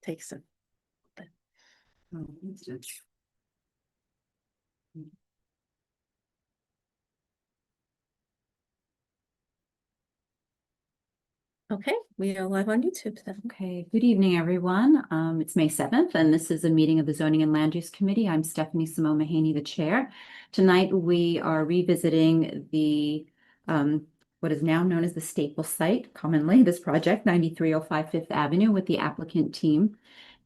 takes it. Okay, we are live on YouTube then. Okay, good evening, everyone. It's May 7th, and this is a meeting of the Zoning and Land Use Committee. I'm Stephanie Simone Mahaney, the chair. Tonight, we are revisiting the what is now known as the Staple site, commonly this project, 9305 Fifth Avenue, with the applicant team.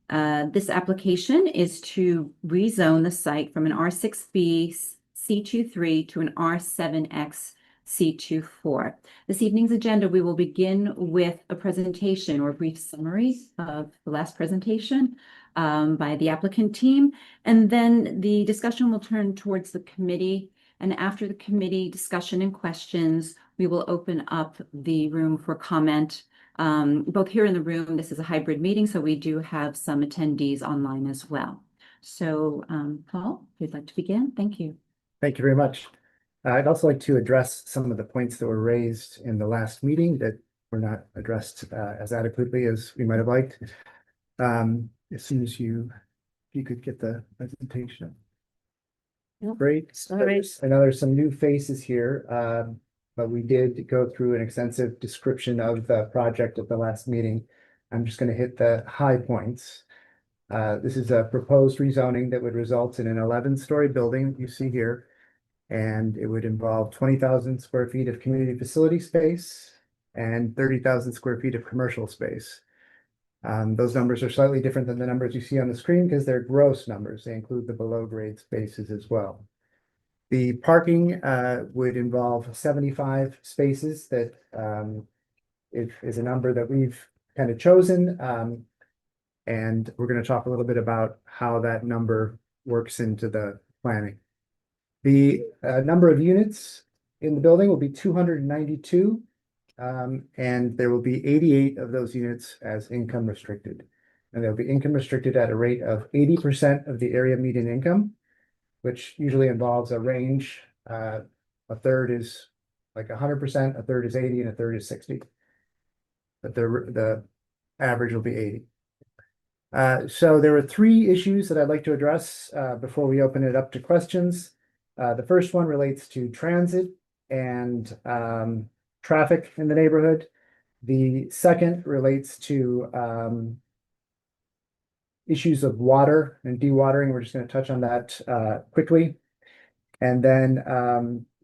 This application is to rezone the site from an R6B C23 to an R7X C24. This evening's agenda, we will begin with a presentation or a brief summary of the last presentation by the applicant team, and then the discussion will turn towards the committee. And after the committee discussion and questions, we will open up the room for comment. Both here in the room, this is a hybrid meeting, so we do have some attendees online as well. So, Paul, if you'd like to begin, thank you. Thank you very much. I'd also like to address some of the points that were raised in the last meeting that were not addressed as adequately as we might have liked. As soon as you could get the presentation. Yep. Great. Sorry. I know there's some new faces here, but we did go through an extensive description of the project at the last meeting. I'm just going to hit the high points. This is a proposed rezoning that would result in an 11-story building that you see here. And it would involve 20,000 square feet of community facility space and 30,000 square feet of commercial space. Those numbers are slightly different than the numbers you see on the screen because they're gross numbers. They include the below grade spaces as well. The parking would involve 75 spaces that is a number that we've kind of chosen. And we're going to talk a little bit about how that number works into the planning. The number of units in the building will be 292, and there will be 88 of those units as income restricted. And they'll be income restricted at a rate of 80% of the area median income, which usually involves a range. A third is like 100%, a third is 80, and a third is 60. But the average will be 80. So there are three issues that I'd like to address before we open it up to questions. The first one relates to transit and traffic in the neighborhood. The second relates to issues of water and dewatering. We're just going to touch on that quickly. And then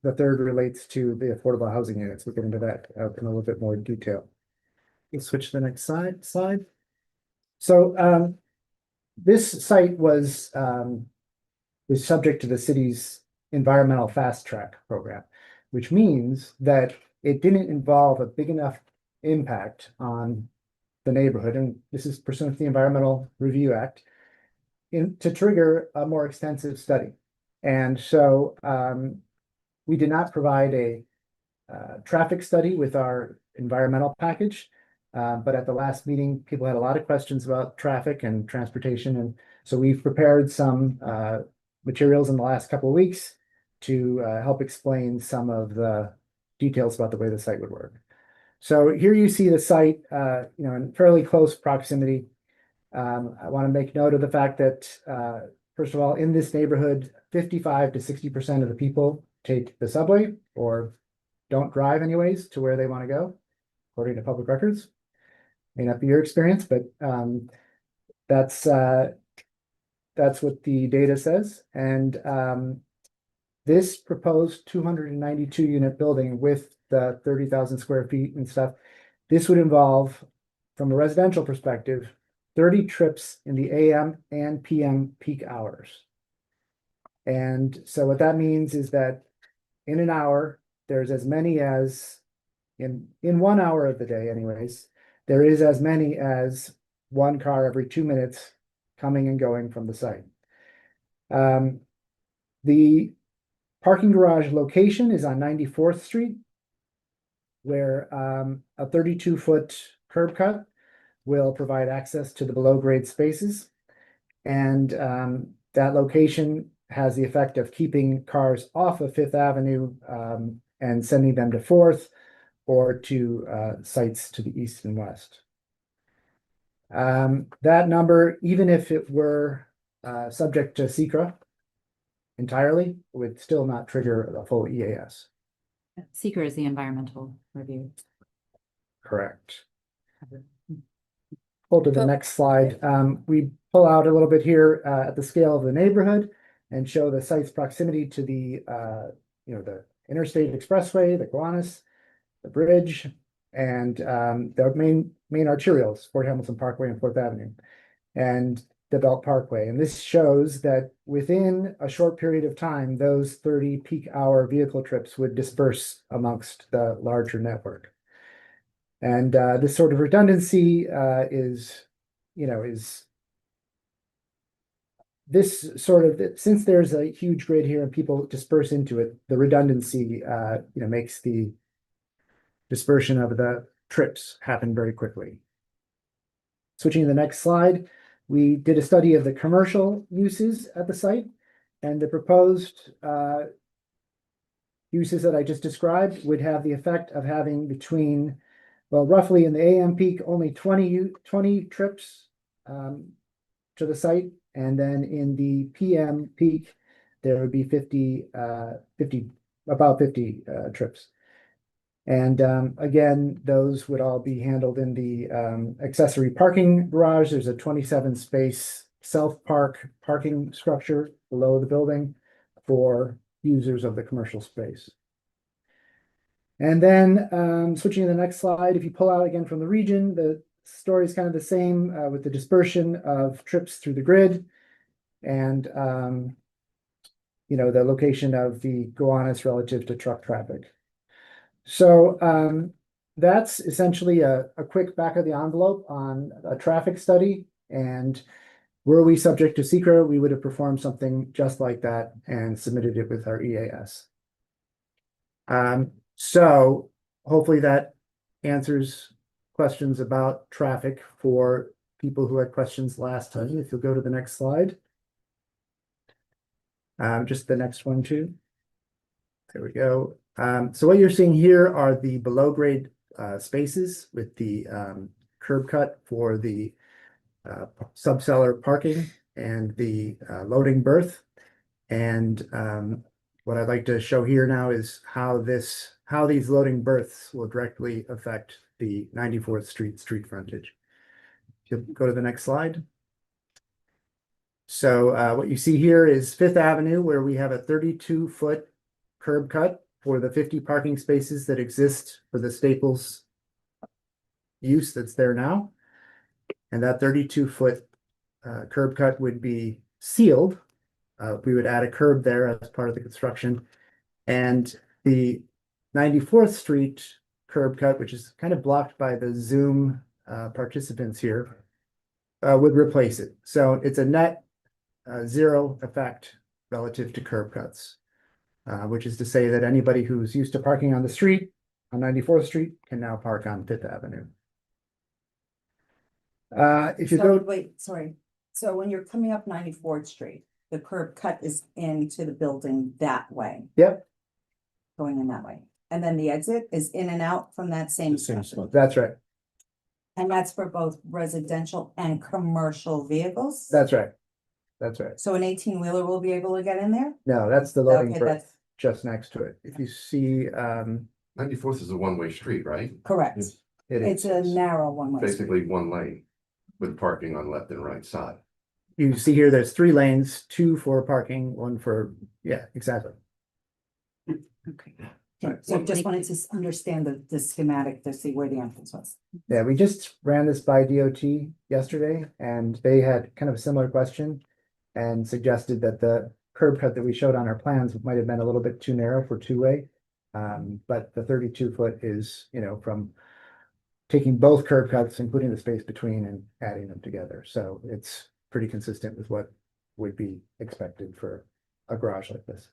the third relates to the affordable housing units. We'll get into that in a little bit more detail. We'll switch to the next slide. So this site was subject to the city's environmental fast track program, which means that it didn't involve a big enough impact on the neighborhood. And this is pursuant to the Environmental Review Act to trigger a more extensive study. And so we did not provide a traffic study with our environmental package. But at the last meeting, people had a lot of questions about traffic and transportation. And so we've prepared some materials in the last couple of weeks to help explain some of the details about the way the site would work. So here you see the site, in fairly close proximity. I want to make note of the fact that, first of all, in this neighborhood, 55 to 60% of the people take the subway or don't drive anyways to where they want to go, according to public records. May not be your experience, but that's what the data says. And this proposed 292 unit building with the 30,000 square feet and stuff, this would involve, from a residential perspective, 30 trips in the AM and PM peak hours. And so what that means is that in an hour, there's as many as, in 1 hour of the day anyways, there is as many as one car every 2 minutes coming and going from the site. The parking garage location is on 94th Street, where a 32-foot curb cut will provide access to the below grade spaces. And that location has the effect of keeping cars off of Fifth Avenue and sending them to 4th or to sites to the east and west. That number, even if it were subject to secra entirely, would still not trigger the full EAS. Seeker is the environmental review. Correct. Pull to the Well- next slide. We pull out a little bit here at the scale of the neighborhood and show the site's proximity to the the interstate expressway, the Gowanus, the bridge, and the main arterials, Fort Hamilton Parkway and Fourth Avenue, and the Belt Parkway. And this shows that within a short period of time, those 30 peak hour vehicle trips would disperse amongst the larger network. And this sort of redundancy is this sort of, since there's a huge grid here and people disperse into it, the redundancy makes the dispersion of the trips happen very quickly. Switching to the next slide, we did a study of the commercial uses at the site, and the proposed uses that I just described would have the effect of having between, well, roughly in the AM peak, only 20 trips to the site, and then in the PM peak, there would be about 50 trips. And again, those would all be handled in the accessory parking garage. There's a 27 space self-park parking structure below the building for users of the commercial space. And then switching to the next slide, if you pull out again from the region, the story is kind of the same with the dispersion of trips through the grid and the location of the Gowanus relative to truck traffic. So that's essentially a quick back of the envelope on a traffic study. And were we subject to secra, we would have performed something just like that and submitted it with our EAS. So hopefully that answers questions about traffic for people who had questions last time. If you'll go to the next slide. Just the next one too. There we go. So what you're seeing here are the below grade spaces with the curb cut for the subcellar parking and the loading berth. And what I'd like to show here now is how these loading berths will directly affect the 94th Street frontage. If you'll go to the next slide. So what you see here is Fifth Avenue, where we have a 32-foot curb cut for the 50 parking spaces that exist for the Staples use that's there now. And that 32-foot curb cut would be sealed. We would add a curb there as part of the construction. And the 94th Street curb cut, which is kind of blocked by the Zoom participants here, would replace it. So it's a net zero effect relative to curb cuts. Which is to say that anybody who's used to parking on the street on 94th Street can now park on Fifth Avenue. If you go, Wait, sorry. So when you're coming up 94th Street, the curb cut is into the building that way, yep, going in that way. And then the exit is in and out from that same section. that's right. And that's for both residential and commercial vehicles? That's right. That's right. So an 18-wheeler will be able to get in there? No, that's the loading Okay, berth that's just next to it. If you see, 94th is a one-way street, right? correct. it It's is. a narrow one-way street. Basically one lane with parking on left and right side. You see here, there's 3 lanes, 2 for parking, 1 for, yeah, exactly. Okay. So just wanted to understand the schematic to see where the entrance was. Yeah, we just ran this by DOT yesterday and they had kind of a similar question and suggested that the curb cut that we showed on our plans might have been a little bit too narrow for 2-way. But the 32-foot is, from taking both curb cuts, including the space between, and adding them together. So it's pretty consistent with what would be expected for a garage like this.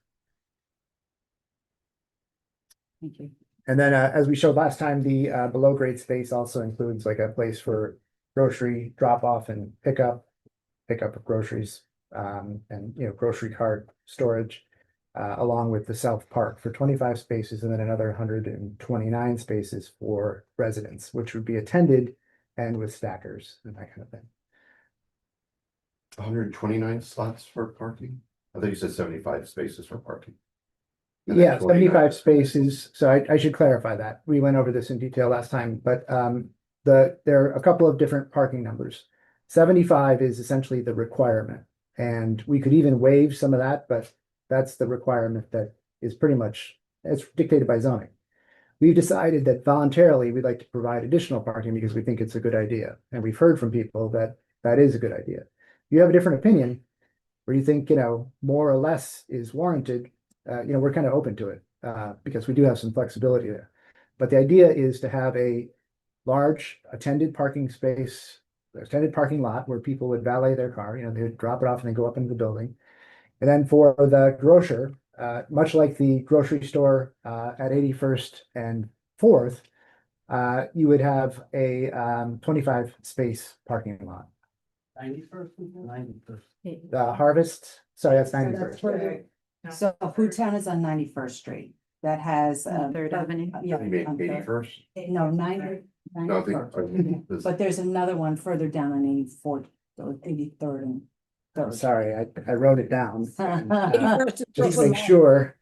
Thank you. And then as we showed last time, the below grade space also includes like a place for grocery drop off and pickup of groceries, and grocery cart storage, along with the self park for 25 spaces, and then another 129 spaces for residents, which would be attended and with stackers and that kind of thing. 129 slots for parking? I thought you said 75 spaces for parking. And then Yeah, 29. 75 spaces. So I should clarify that. We went over this in detail last time, but there are a couple of different parking numbers. 75 is essentially the requirement, and we could even waive some of that, but that's the requirement that is pretty much, it's dictated by zoning. We've decided that voluntarily we'd like to provide additional parking because we think it's a good idea. And we've heard from people that that is a good idea. If you have a different opinion, where you think, more or less is warranted, we're kind of open to it, because we do have some flexibility there. But the idea is to have a large attended parking space, attended parking lot where people would valet their car, they would drop it off and then go up into the building. And then for the grocer, much like the grocery store at 81st and 4th, you would have a 25 space parking lot. 91st, 91st. Harvest, sorry, that's So that's 91st. further- So Food Town is on 91st Street. That has. On Third Avenue. Yeah. You mean on Third. 81st? No, 91st. This- But there's another one further down on 84th, so 83rd and I'm 3rd. sorry, I wrote it down. and, 81st is just to Brooklyn make Mall. sure,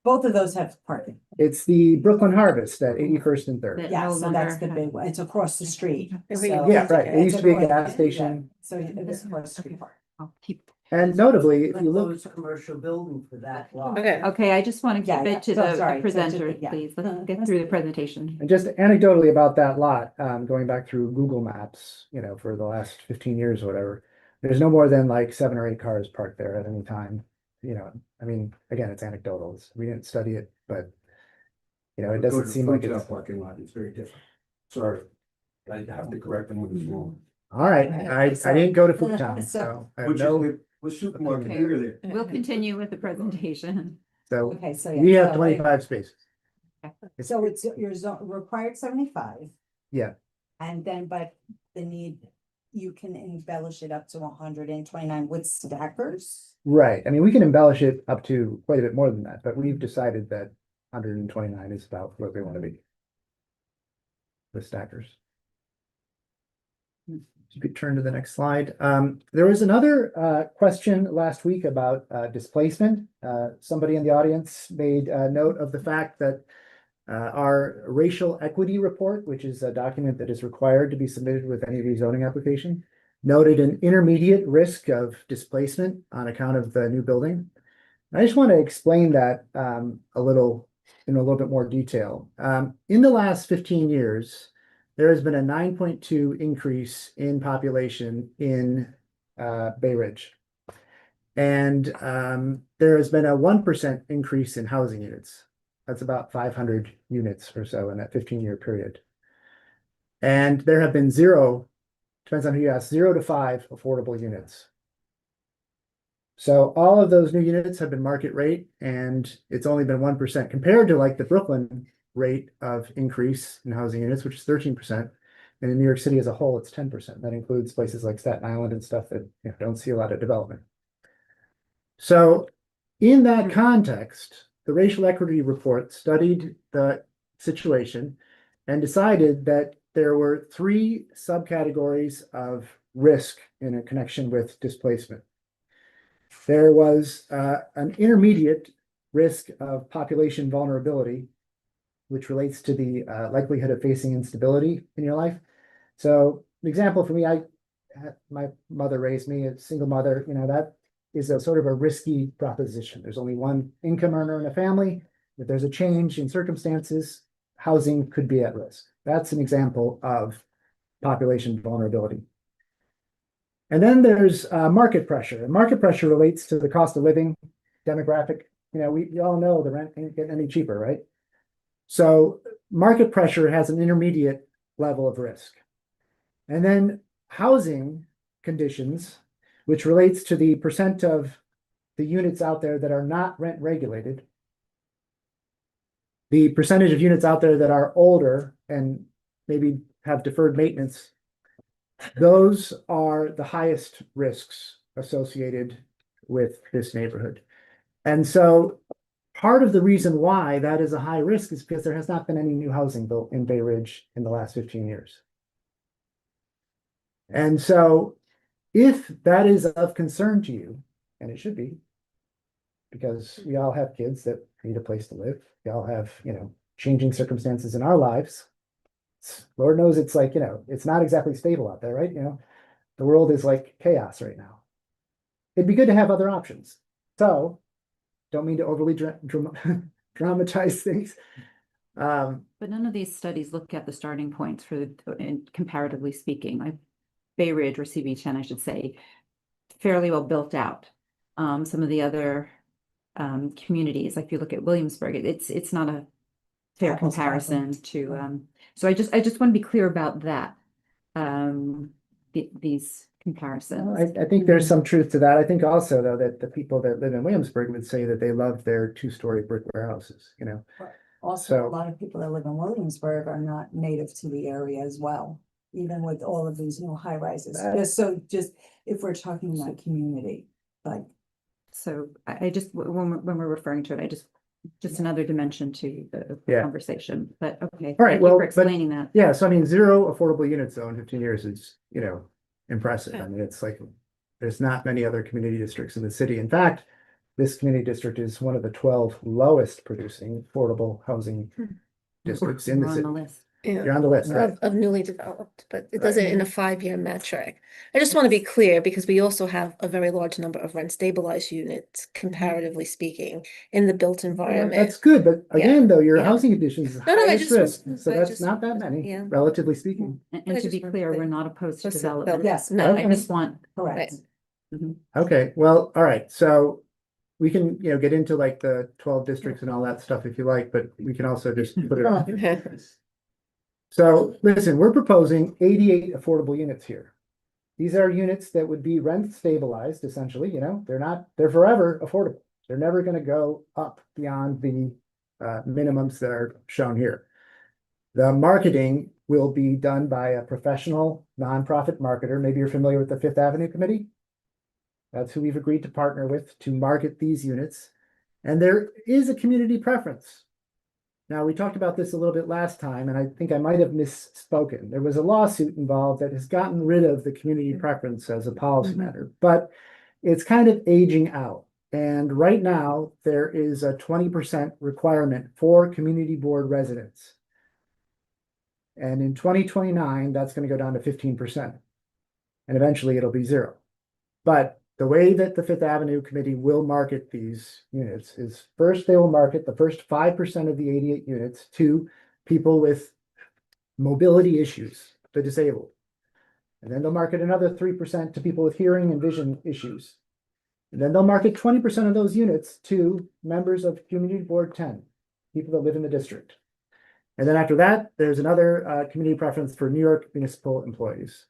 Both of those have parking. it's the Brooklyn Harvest at 81st and 3rd. That Yeah, no so that's longer the big one. It's across the street. If we- So- Yeah, right. It used to be a It's gas across- station. So it is across the street. I'll keep. And notably, if you look, Closed commercial building for that lot. Okay, Okay, I just want to Yeah, keep yeah. it to So the sorry. So presenter, just- yeah. please. Let's get through the presentation. and just anecdotally about that lot, going back through Google Maps, for the last 15 years or whatever, there's no more than like 7 or 8 cars parked there at any time. I mean, again, it's anecdotal. We didn't study it, but it doesn't seem like it's. Parking lot is very different. Sorry. I have to correct them when it's wrong. All right, I didn't go to Food Town, so I have Which no, is, with supermarket Okay. near there. We'll continue with the presentation. so Okay, so. we yeah, have so- 25 spaces. So it's your required 75. Yeah. And then, but you can embellish it up to 129 with stackers. Right. I mean, we can embellish it up to quite a bit more than that, but we've decided that 129 is about where we want to be. With stackers. You could turn to the next slide. There was another question last week about displacement. Somebody in the audience made note of the fact that our racial equity report, which is a document that is required to be submitted with any rezoning application, noted an intermediate risk of displacement on account of the new building. I just want to explain that in a little bit more detail. In the last 15 years, there has been a 9.2 increase in population in Bay Ridge. And there has been a 1% increase in housing units. That's about 500 units or so in that 15-year period. And there have been depends on who you ask, 0 to 5 affordable units. So all of those new units have been market rate, and it's only been 1% compared to like the Brooklyn rate of increase in housing units, which is 13%. And in New York City as a whole, it's 10%. That includes places like Staten Island and stuff that don't see a lot of development. So in that context, the racial equity report studied the situation and decided that there were 3 subcategories of risk in a connection with displacement. There was an intermediate risk of population vulnerability, which relates to the likelihood of facing instability in your life. So an example for me, my mother raised me, a single mother, that is a sort of a risky proposition. There's only one income earner in a family. If there's a change in circumstances, housing could be at risk. That's an example of population vulnerability. And then there's market pressure. And market pressure relates to the cost of living, demographic. We all know the rent ain't getting any cheaper, right? So market pressure has an intermediate level of risk. And then housing conditions, which relates to the percent of the units out there that are not rent regulated, the percentage of units out there that are older and maybe have deferred maintenance, those are the highest risks associated with this neighborhood. And so part of the reason why that is a high risk is because there has not been any new housing built in Bay Ridge in the last 15 years. And so if that is of concern to you, and it should be, because we all have kids that need a place to live, we all have, changing circumstances in our lives. Lord knows it's like, it's not exactly stable out there, right? The world is like chaos right now. It'd be good to have other options. So, don't mean to overly dramatize things. But none of these studies look at the starting points for comparatively speaking, like Bay Ridge or CB10, I should say, fairly well built out. Some of the other communities, like if you look at Williamsburg, it's not a fair Apples to apples. comparison to, so I just want to be clear about that. These comparisons. I think there's some truth to that. I think also, though, that the people that live in Williamsburg would say that they love their two-story brick warehouses, Also, So- a lot of people that live in Williamsburg are not native to the area as well, even with all of these new high rises. That- Just if we're talking about community, like, So I just, when we're referring to it, just another dimension to the Yeah. conversation, but okay. All right, Thank you well, for but- explaining that. Yeah, so I mean, 0 affordable units though in 15 years is, impressive. I mean, it's like, there's not many other community districts in the city. In fact, this community district is one of the 12 lowest producing affordable housing districts in We're the on city. the list. You're on the list, right? Of newly developed, but it does it in a 5-year metric. I just want to be clear because we also have a very large number of rent stabilized units, comparatively speaking, in the built Well, environment. that's good, but again, though, your yeah. housing conditions is No, no, I highest just risk, was- so I that's just- not that many, yeah. relatively speaking. And I to just be want clear, to- we're not opposed to Just development. yes, No, I Okay. just want, correct. Okay, well, all right, so we can, get into like the 12 districts and all that stuff if you like, but we can also just put it on. So listen, we're proposing 88 affordable units here. These are units that would be rent stabilized essentially, they're forever affordable. They're never gonna go up beyond the minimums that are shown here. The marketing will be done by a professional nonprofit marketer. Maybe you're familiar with the Fifth Avenue Committee. That's who we've agreed to partner with to market these units. And there is a community preference. Now, we talked about this a little bit last time, and I think I might have misspoken. There was a lawsuit involved that has gotten rid of the community preference as a policy matter, but it's kind of aging out. And right now, there is a 20% requirement for community board residents. And in 2029, that's going to go down to 15%. And eventually it'll be 0. But the way that the Fifth Avenue Committee will market these units is first they will market the first 5% of the 88 units to people with mobility issues, the disabled. And then they'll market another 3% to people with hearing and vision issues. And then they'll market 20% of those units to members of Community Board 10, people that live in the district. And then after that, there's another community preference for New York municipal employees.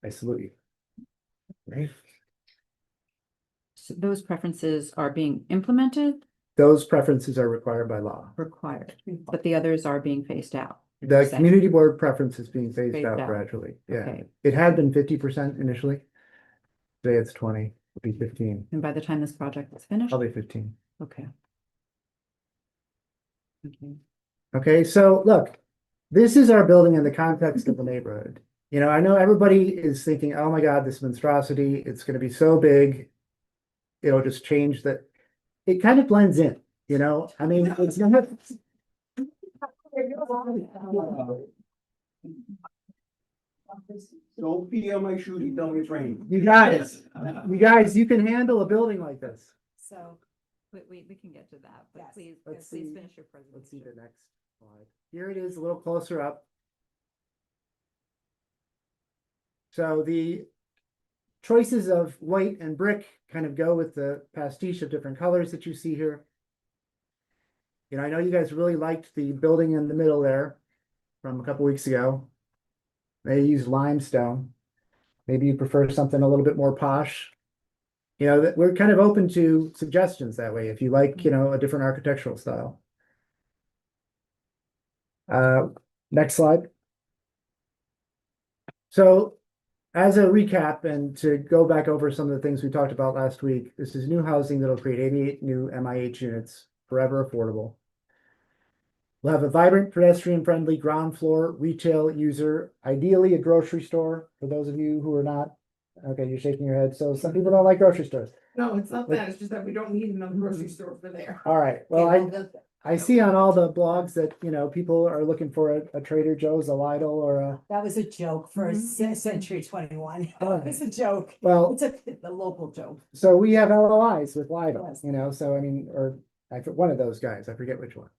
I salute you. Right. so those preferences are being implemented, Those preferences are required by law. required, but the others are being phased out. The you're saying. community board preference is being phased Phased out out. gradually. Yeah, Okay. it had been 50% initially. Today it's 20, it'll be 15, And by the time this project is finished? probably 15. Okay. Okay. Okay, so look, this is our building in the context of the neighborhood. I know everybody is thinking, oh my God, this monstrosity, it's gonna be so big. It'll just change that. It kind of blends in, I mean, it's not. Don't pee on my shoe, tell me it's raining. You guys, you can handle a building like this. So, we can get to that, but Yes. please, Let's please see. finish your Let's see presentation. the next slide. Here it is, a little closer up. So the choices of white and brick kind of go with the pastiche of different colors that you see here. I know you guys really liked the building in the middle there from a couple weeks ago. They used limestone. Maybe you prefer something a little bit more posh. That we're kind of open to suggestions that way if you like, a different architectural style. Next slide. So as a recap and to go back over some of the things we talked about last week, this is new housing that'll create 88 new MIH units, forever affordable. We'll have a vibrant pedestrian-friendly ground floor retail user, ideally a grocery store, for those of you who are not. Okay, you're shaking your head. So some people don't like grocery stores. No, it's not that, it's just that we don't need another grocery store for there. All right, well, I see on all the blogs that, people are looking for a Trader Joe's, a Lidl, or a, That was a joke for Century 21. Oh. It's a joke. well, It's a local joke. so we have LOIs with Lidl, Yes. so I mean, or one of those guys, I forget which one.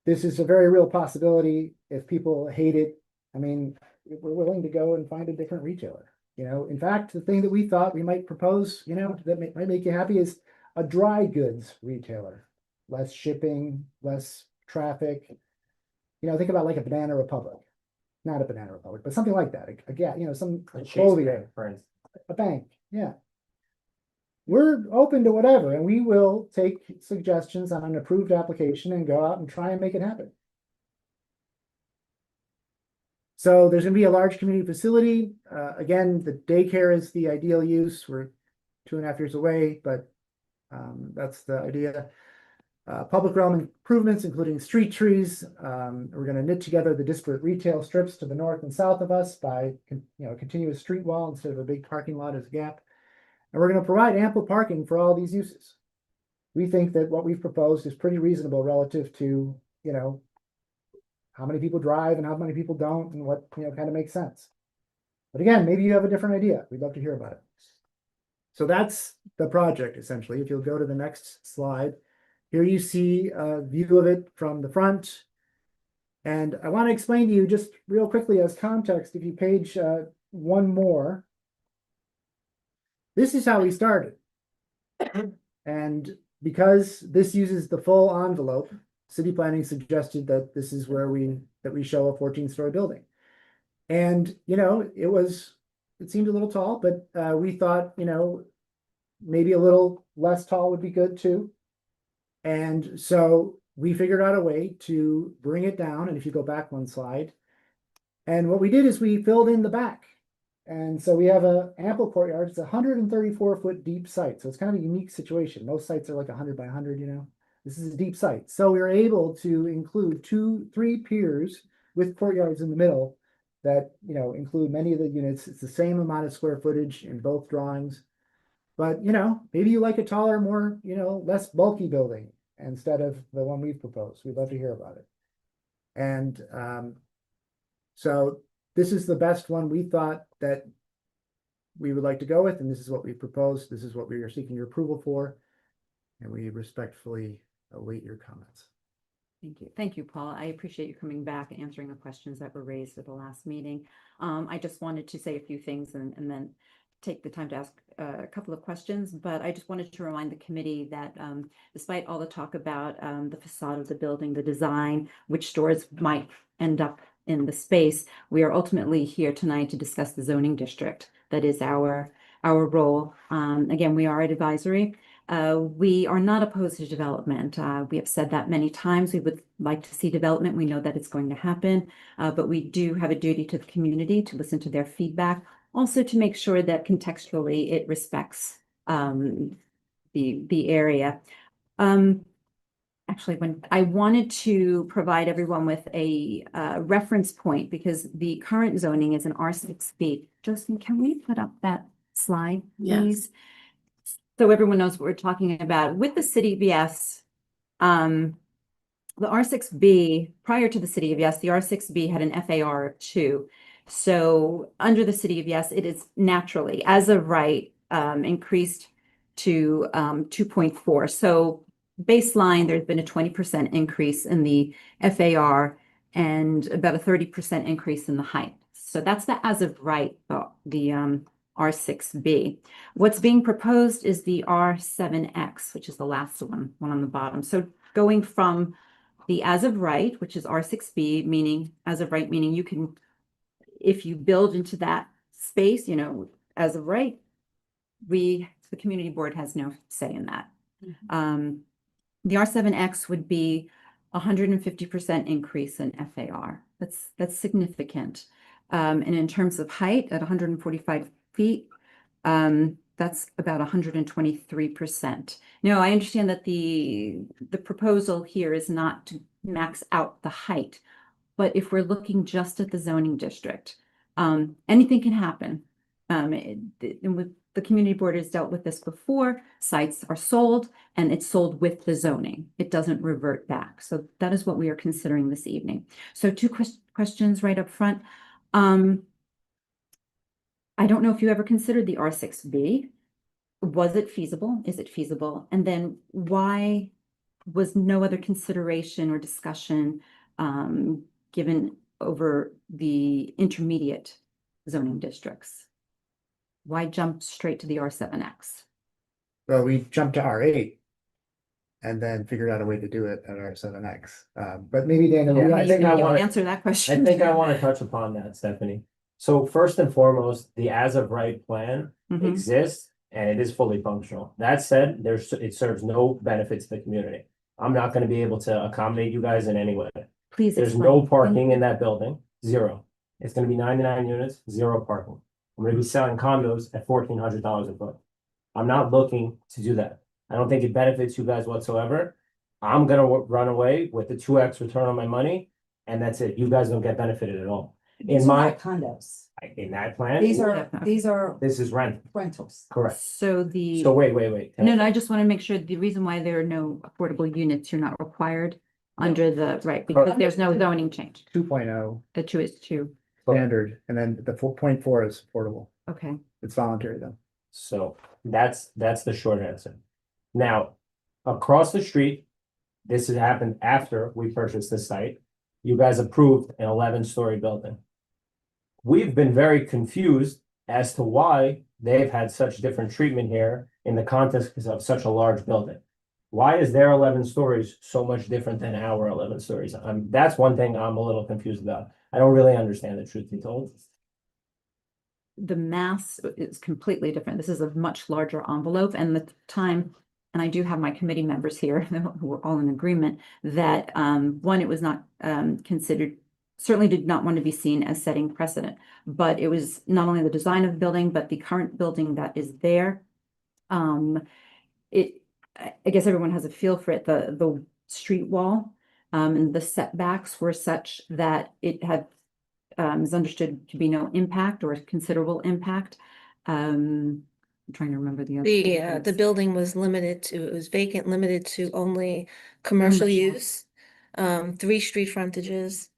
This is a very real possibility. If people hate it, I mean, we're willing to go and find a different retailer. In fact, the thing that we thought we might propose, that might make you happy is a dry goods retailer. Less shipping, less traffic. Think about like a Banana Republic. Not a Banana Republic, but something like that. Again, some clothing, a bank. Yeah. We're open to whatever, and we will take suggestions on an approved application and go out and try and make it happen. So there's going to be a large community facility. Again, the daycare is the ideal use. We're 2.5 years away, but that's the idea. Public realm improvements, including street trees. We're going to knit together the disparate retail strips to the north and south of us by a continuous street wall instead of a big parking lot as a gap. And we're going to provide ample parking for all these uses. We think that what we've proposed is pretty reasonable relative to, how many people drive and how many people don't, and what, kind of makes sense. But again, maybe you have a different idea. We'd love to hear about it. So that's the project, essentially. If you'll go to the next slide, here you see a view of it from the front. And I want to explain to you just real quickly as context, if you page one more, this is how we started. And because this uses the full envelope, city planning suggested that this is where we show a 14-story building. And, it seemed a little tall, but we thought, maybe a little less tall would be good too. And so we figured out a way to bring it down. And if you go back one slide, and what we did is we filled in the back. And so we have an ample courtyard. It's a 134-foot deep site. So it's kind of a unique situation. Most sites are like 100 by 100, This is a deep site. So we were able to include 3 piers with courtyards in the middle that, include many of the units. It's the same amount of square footage in both drawings. But, maybe you like a taller, more, less bulky building instead of the one we've proposed. We'd love to hear about it. And so this is the best one we thought that we would like to go with, and this is what we proposed. This is what we are seeking your approval for, and we respectfully await your comments. Thank you. Thank you, Paul. I appreciate you coming back and answering the questions that were raised at the last meeting. I just wanted to say a few things and then take the time to ask a couple of questions, but I just wanted to remind the committee that despite all the talk about the facade of the building, the design, which stores might end up in the space, we are ultimately here tonight to discuss the zoning district. That is our role. Again, we are at advisory. We are not opposed to development. We have said that many times. We would like to see development. We know that it's going to happen, but we do have a duty to the community to listen to their feedback, also to make sure that contextually it respects the area. Actually, when I wanted to provide everyone with a reference point, because the current zoning is an R6B. Justin, can we put up that slide, please? Yes. So everyone knows what we're talking about. With the city of Yes, the R6B, prior to the city of Yes, the R6B had an FAR of 2. So under the city of Yes, it is naturally, as of right, increased to 2.4. So baseline, there's been a 20% increase in the FAR and about a 30% increase in the height. So that's the as of right, the R6B. What's being proposed is the R7X, which is the last one on the bottom. So going from the as of right, which is R6B, meaning as of right, meaning you can, if you build into that space, as of right, the community board has no say in that. Mm-hmm. The R7X would be 150% increase in FAR. That's significant. And in terms of height, at 145 feet, that's about 123%. No, I understand that the proposal here is not to max out the height, but if we're looking just at the zoning district, anything can happen. And with the community board has dealt with this before, sites are sold and it's sold with the zoning. It doesn't revert back. So that is what we are considering this evening. So two questions right up front. I don't know if you ever considered the R6B. Was it feasible? Is it feasible? And then why was no other consideration or discussion given over the intermediate zoning districts? Why jump straight to the R7X? Well, we jumped to R8 and then figured out a way to do it at R7X. But maybe Daniel, Yeah, I think I You wanna- answer that I question. think I want to touch upon that, Stephanie. So first and foremost, the as of right plan Mhm. exists and it is fully functional. That said, it serves no benefit to the community. I'm not going to be able to accommodate you guys in any way. Please There's explain. no parking in that building, zero. It's going to be 99 units, zero parking. I'm going to be selling condos at $1,400 a foot. I'm not looking to do that. I don't think it benefits you guys whatsoever. I'm going to run away with the 2x return on my money, and that's it. You guys don't get benefited at all. These In are my, not condos. in that plan, These Yeah. are this is rent, rentals. correct? So the. So wait. No, I just want to make sure the reason why there are no affordable units, you're not required under the, right, because there's no zoning change. 2.0 The two is two. standard, and then the 4.4 is affordable. Okay. It's voluntary though. So that's the short answer. Now, across the street, this has happened after we purchased the site. You guys approved an 11-story building. We've been very confused as to why they've had such different treatment here in the context of such a large building. Why is their 11 stories so much different than our 11 stories? That's one thing I'm a little confused about. I don't really understand the truth be told. The mass is completely different. This is a much larger envelope and the time, and I do have my committee members here who are all in agreement that one, it was not considered, certainly did not want to be seen as setting precedent, but it was not only the design of the building, but the current building that is there. I guess everyone has a feel for it. The street wall and the setbacks were such that it had is understood to be no impact or considerable impact. I'm trying to remember the other. The building was limited to, it was vacant, limited to only commercial Commercial. use. 3 street frontages,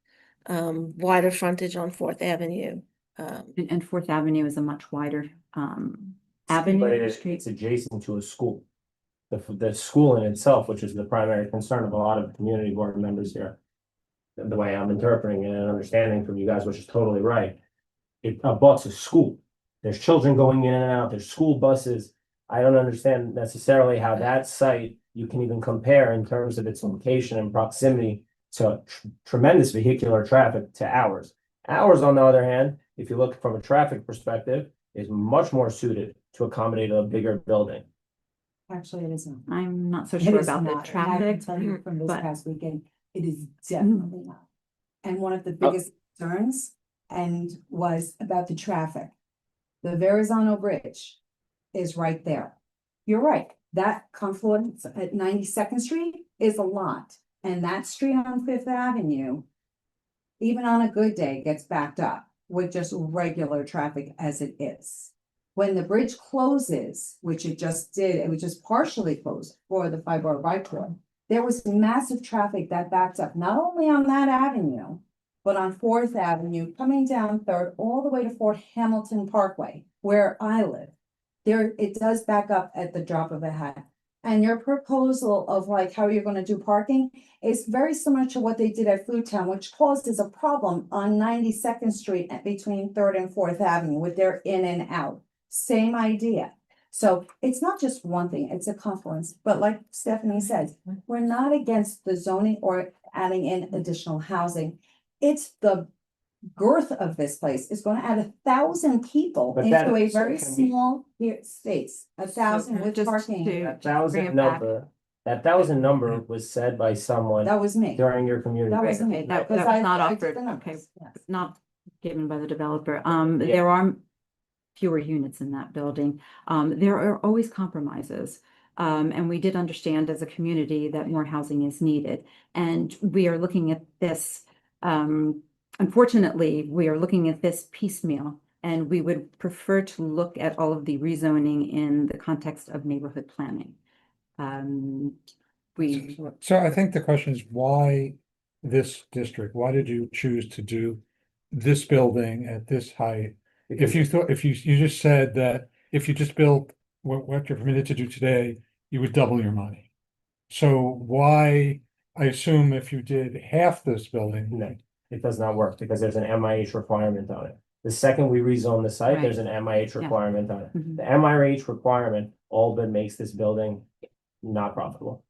wider frontage on Fourth Avenue. And Fourth Avenue is a much wider But avenue. it's adjacent to a school. The school in itself, which is the primary concern of a lot of community board members here. The way I'm interpreting it and understanding from you guys, which is totally right. It abuts a school. There's children going in and out, there's school buses. I don't understand necessarily how that site you can even compare in terms of its location and proximity to tremendous vehicular traffic to ours. Ours, on the other hand, if you look from a traffic perspective, is much more suited to accommodate a bigger building. Actually, it isn't. I'm not so It sure is about the not, and I can traffic, tell you from this but past weekend, it is definitely not. And one of the biggest concerns was about the traffic. The Verrazano Bridge is right there. You're right, that confluence at 92nd Street is a lot, and that street on Fifth Avenue, even on a good day, gets backed up with just regular traffic as it is. When the bridge closes, which it just did, it was just partially closed for the Fibro Bike Tour. There was massive traffic that backed up, not only on that avenue, but on Fourth Avenue, coming down Third, all the way to Fort Hamilton Parkway, where I live. There, it does back up at the drop of a hat. And your proposal of like how you're gonna do parking is very similar to what they did at Food Town, which causes a problem on 92nd Street between Third and Fourth Avenue with their in and out. Same idea. So it's not just one thing, it's a confluence, but like Stephanie says, we're not against the zoning or adding in additional housing. It's the girth of this place is gonna add 1,000 people But into that- a so very can we- small space, 1,000 with just parking. to- That bring thousand it back. number, that thousand number was said by someone That was me. during your community. That was Right, me. okay, that because was not I did offered, the numbers, okay. yes. not given by the developer. Yeah. There are fewer units in that building. There are always compromises. And we did understand as a community that more housing is needed. And we are looking at this, unfortunately, we are looking at this piecemeal. And we would prefer to look at all of the rezoning in the context of neighborhood planning. So I think the question is why this district? Why did you choose to do this building at this height? If you thought, if you just said that if you just built what you're permitted to do today, you would double your money. So why, I assume if you did half this building, No, it does not work because there's an MIH requirement on it. The second we rezone the site, there's an MIH Yeah. requirement on it. Mhm. The MIH requirement all but makes this building not profitable.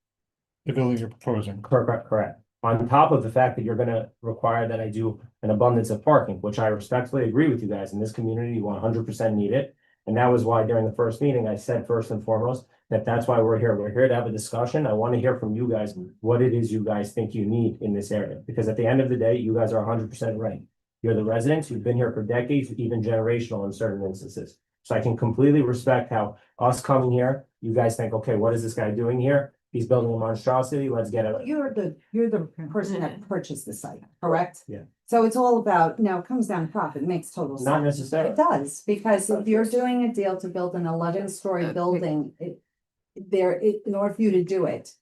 the building you're proposing. Correct. On top of the fact that you're gonna require that I do an abundance of parking, which I respectfully agree with you guys, in this community, 100% need it. And that was why during the first meeting, I said first and foremost, that that's why we're here. We're here to have a discussion. I want to hear from you guys what it is you guys think you need in this area. Because at the end of the day, you guys are 100% right. You're the residents, you've been here for decades, even generational in certain instances. So I can completely respect how us coming here, you guys think, okay, what is this guy doing here? He's building a monstrosity, let's get it. You're the person that purchased the site, correct? Yeah. So it's all about, it comes down to profit, it makes total sense. Not necessarily. It does, because if you're doing a deal to build an 11-story building, in order for you to do it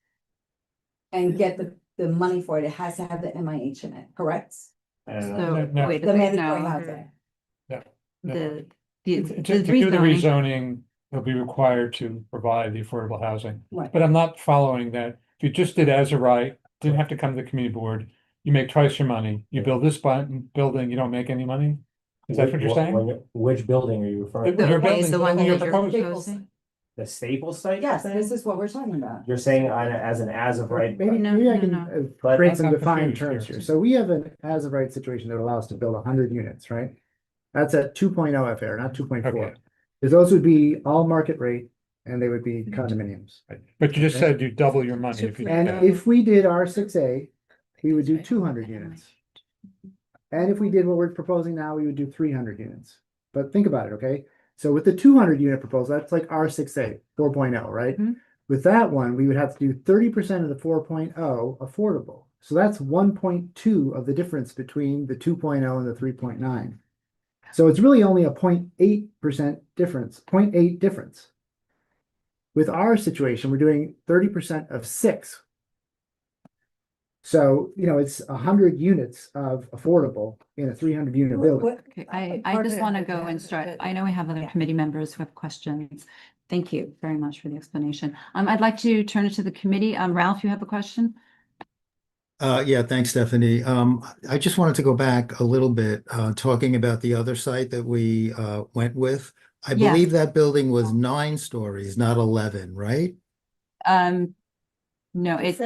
and get the money for it, it has to have the MIH in it, correct? So, No. wait a The second, mandatory no. housing. The To do the rezoning, rezoning, they'll be required to provide the affordable housing. Right. But I'm not following that. If you just did as a right, didn't have to come to the community board, you make twice your money. You build this building, you don't make any money? Is that what you're saying? Which building are you referring When to? you're building- the one when you're that you're proposing- proposing? The Staples site? Yes, this is what we're talking about. You're saying as of right? Maybe, No, maybe I no, can no. create I'm some defined confused terms here. here. So we have an as of right situation that allows us to build 100 units, right? That's at 2.0 FAR, not 2.4. Okay. Because those would be all market rate and they would be condominiums. But you just Okay. said you double your money if you did And that. if we did R6A, we would do 200 units. And if we did what we're proposing now, we would do 300 units. But think about it, okay? So with the 200 unit proposal, that's like R6A 4.0, right? Mhm. With that one, we would have to do 30% of the 4.0 affordable. So that's 1.2 of the difference between the 2.0 and the 3.9. So it's really only a 0.8% difference, 0.8 difference. With our situation, we're doing 30% of 6. So, it's 100 units of affordable in a 300 unit building. Okay, I just want to go and start. I know we have other committee members who have questions. Thank you very much for the explanation. I'd like to turn it to the committee. Ralph, you have a question? Yeah, thanks, Stephanie. I just wanted to go back a little bit, talking about the other site that we went with. I Yeah. believe that building was 9 stories, not 11, right? No, it's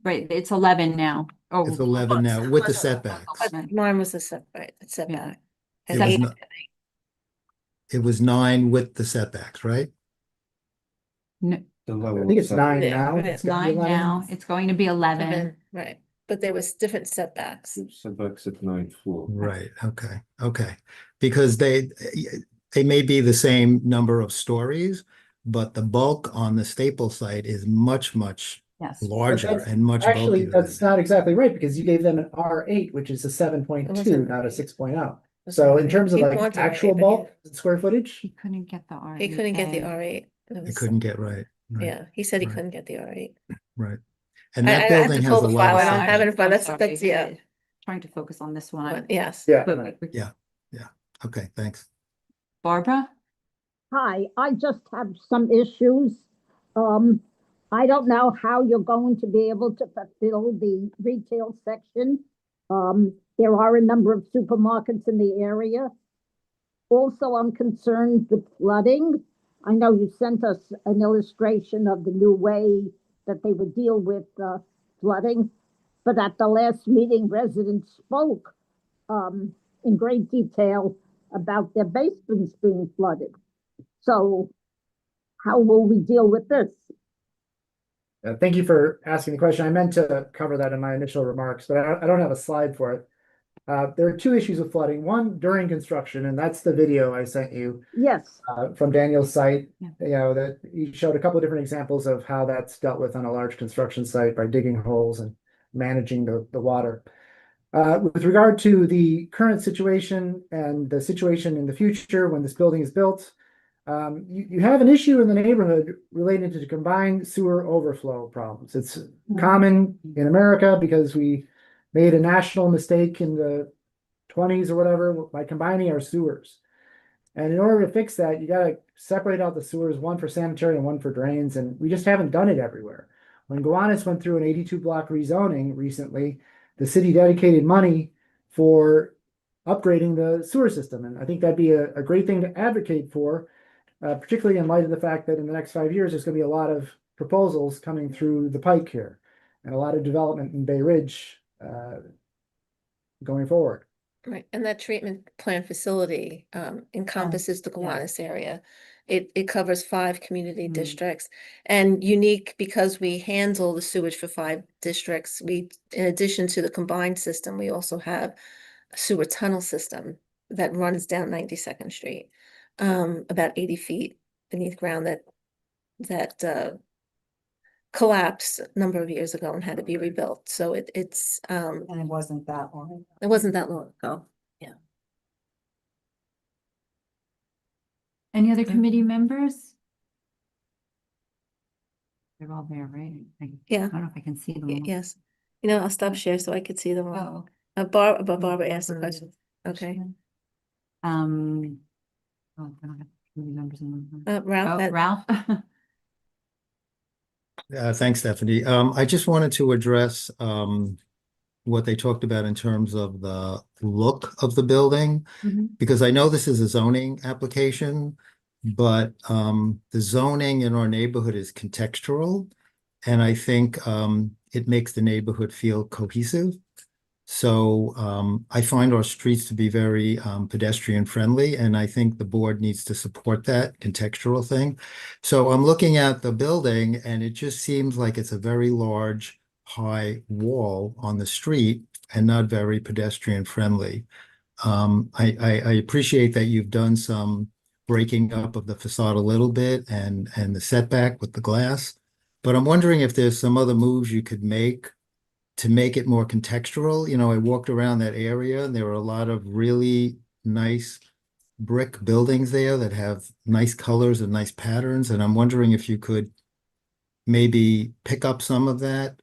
right, it's 11 now. Oh, It's 11 now with the setbacks. But Mine was a setback. It And was eight- not- It was 9 with the setbacks, right? no, I think it's 9 Yeah, now. right. it's 9 now. It's going to be 11. Right, but there was different setbacks. Setbacks at 9th floor. Right, okay. Because they may be the same number of stories, but the bulk on the Staples site is much, much Yes. larger That's- and much Actually, bulkier than that's that. not exactly right because you gave them an R8, which is a 7.2, wasn't not a right. 6.0. So in terms of He like wanted actual it, but bulk square footage, He couldn't get the R. He couldn't get the R8. It couldn't get right. Yeah, he said he Right. couldn't get the R8. Right. And I that have building to has pull a the lot file, of I don't have it in front, I'm sorry, that's, yeah, Trying to focus on this one. yes. yeah. But right. Okay, thanks. Barbara? Hi, I just have some issues. I don't know how you're going to be able to fulfill the retail section. There are a number of supermarkets in the area. Also, I'm concerned with flooding. I know you sent us an illustration of the new way that they would deal with flooding, but at the last meeting, residents spoke in great detail about their basements being flooded. So how will we deal with this? Thank you for asking the question. I meant to cover that in my initial remarks, but I don't have a slide for it. There are two issues with flooding. One during construction, and that's the video I sent you Yes, from Daniel's site. Yeah. You know, that he showed a couple of different examples of how that's dealt with on a large construction site by digging holes and managing the water. With regard to the current situation and the situation in the future when this building is built, you have an issue in the neighborhood related to the combined sewer overflow problems. It's common in America because we made a national mistake in the 20s or whatever by combining our sewers. And in order to fix that, you got to separate out the sewers, one for sanitary and one for drains. And we just haven't done it everywhere. When Gowanus went through an 82 block rezoning recently, the city dedicated money for upgrading the sewer system. And I think that'd be a great thing to advocate for, particularly in light of the fact that in the next 5 years, there's going to be a lot of proposals coming through the pike here and a lot of development in Bay Ridge going forward. Right, and that treatment plant facility encompasses the Gowanus area. It covers 5 community districts, and unique because we handle the sewage for 5 districts. We, in addition to the combined system, we also have a sewer tunnel system that runs down 92nd Street, about 80 feet beneath ground that collapsed a number of years ago and had to be rebuilt. So it's And it wasn't that long. it wasn't that long ago. Yeah. Any other committee members? They're all there, right? Yeah. I don't know if I can see them. all. Yes. You know, I'll stop share so I could see them all. Oh. Barbara asked the question. Okay. Oh, I don't have committee members in them. Ralph. Oh, Ralph? Thanks, Stephanie. I just wanted to address what they talked about in terms of the look of the building, because I know this is a zoning application, but the zoning in our neighborhood is contextual, and I think it makes the neighborhood feel cohesive. So I find our streets to be very pedestrian friendly, and I think the board needs to support that contextual thing. So I'm looking at the building, and it just seems like it's a very large, high wall on the street and not very pedestrian friendly. I appreciate that you've done some breaking up of the facade a little bit and the setback with the glass, but I'm wondering if there's some other moves you could make to make it more contextual. You know, I walked around that area and there were a lot of really nice brick buildings there that have nice colors and nice patterns. And I'm wondering if you could maybe pick up some of that.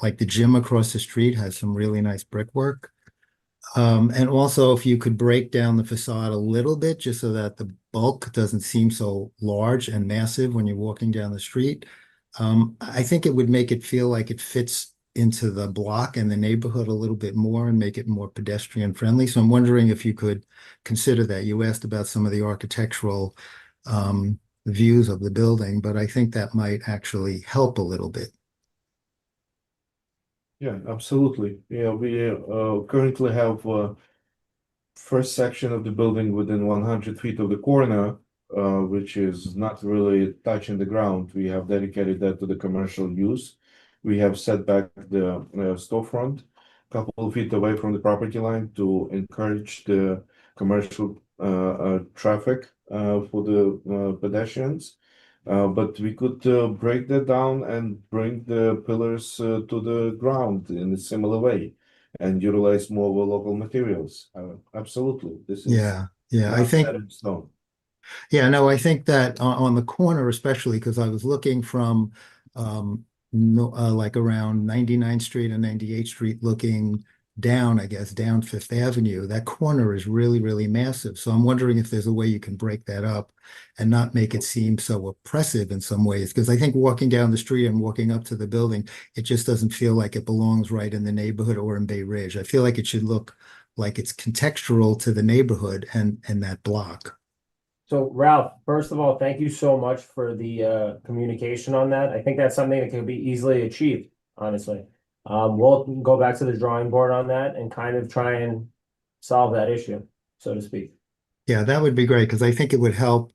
Like the gym across the street has some really nice brickwork. And also if you could break down the facade a little bit just so that the bulk doesn't seem so large and massive when you're walking down the street. I think it would make it feel like it fits into the block and the neighborhood a little bit more and make it more pedestrian friendly. So I'm wondering if you could consider that. You asked about some of the architectural views of the building, but I think that might actually help a little bit. Yeah, absolutely. Yeah, we currently have first section of the building within 100 feet of the corner, which is not really touching the ground. We have dedicated that to the commercial use. We have set back the storefront a couple of feet away from the property line to encourage the commercial traffic for the pedestrians. But we could break that down and bring the pillars to the ground in a similar way and utilize more of the local materials. Absolutely. This is Yeah, I not think set in stone. Yeah, no, I think that on the corner, especially because I was looking from like around 99th Street and 98th Street looking down, I guess, down Fifth Avenue. That corner is really, really massive. So I'm wondering if there's a way you can break that up and not make it seem so oppressive in some ways. Because I think walking down the street and walking up to the building, it just doesn't feel like it belongs right in the neighborhood or in Bay Ridge. I feel like it should look like it's contextual to the neighborhood and that block. So Ralph, first of all, thank you so much for the communication on that. I think that's something that can be easily achieved, honestly. We'll go back to the drawing board on that and kind of try and solve that issue, so to speak. Yeah, that would be great because I think it would help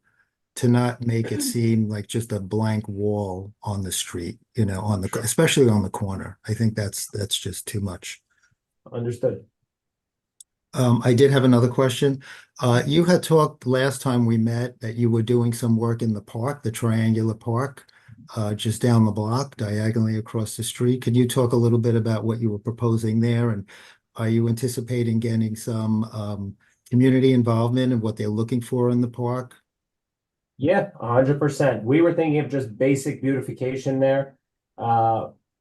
to not make it seem like just a blank wall on the street, you know, especially on the corner. I think that's just too much. Understood. I did have another question. You had talked last time we met that you were doing some work in the park, the triangular park, just down the block, diagonally across the street. Could you talk a little bit about what you were proposing there? And are you anticipating getting some community involvement and what they're looking for in the park? Yeah, 100%. We were thinking of just basic beautification there.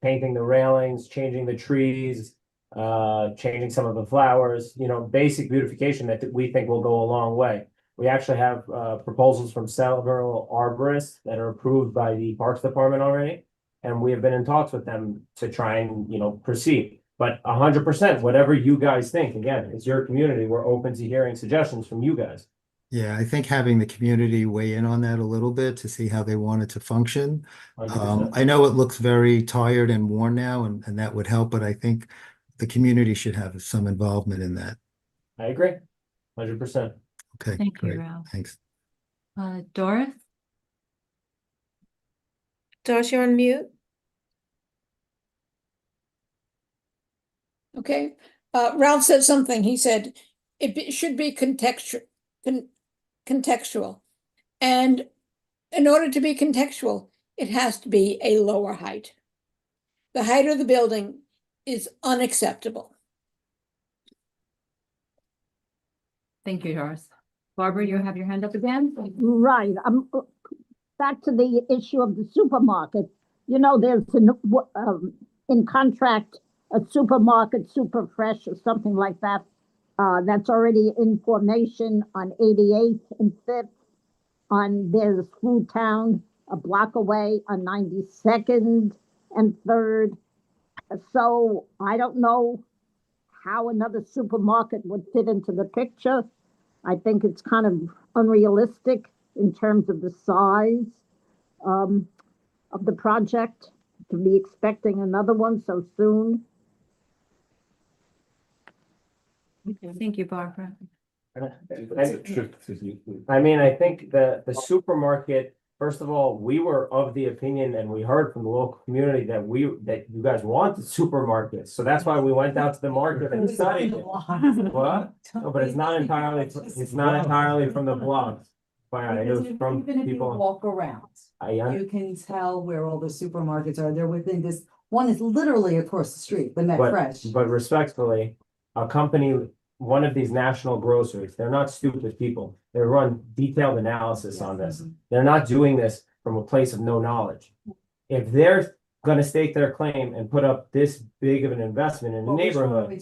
Painting the railings, changing the trees, changing some of the flowers, basic beautification that we think will go a long way. We actually have proposals from several arborists that are approved by the Parks Department already. And we have been in talks with them to try and, proceed. But 100%, whatever you guys think, again, it's your community. We're open to hearing suggestions from you guys. Yeah, I think having the community weigh in on that a little bit to see how they want it to function. 100%. I know it looks very tired and worn now, and that would help, but I think the community should have some involvement in that. I agree, 100%. Okay, Thank you, great. Ralph. Thanks. Doris? Doris, you're on mute. Okay, Ralph said something. He said should be contextual. And in order to be contextual, it has to be a lower height. The height of the building is unacceptable. Thank you, Doris. Barbara, you have your hand up again? Right, back to the issue of the supermarket. There's in contract, a supermarket, Super Fresh or something like that. That's already in formation on 88th and 5th. There's Food Town a block away on 92nd and 3rd. So I don't know how another supermarket would fit into the picture. I think it's kind of unrealistic in terms of the size of the project to be expecting another one so soon. Okay, thank you, Barbara. I mean, I think the supermarket, first of all, we were of the opinion and we heard from the local community that you guys wanted supermarkets. So that's why we went out to the market and studied it. What? No, but it's not entirely from the blogs. It was from Even if you people. walk around, Yeah. you can tell where all the supermarkets are. They're within this, one is literally across the street, the Met Fresh. But respectfully, a company, one of these national grocers, they're not stupid people. They run detailed analysis on this. They're not doing this from a place of no knowledge. If they're gonna stake their claim and put up this big of an investment in the neighborhood,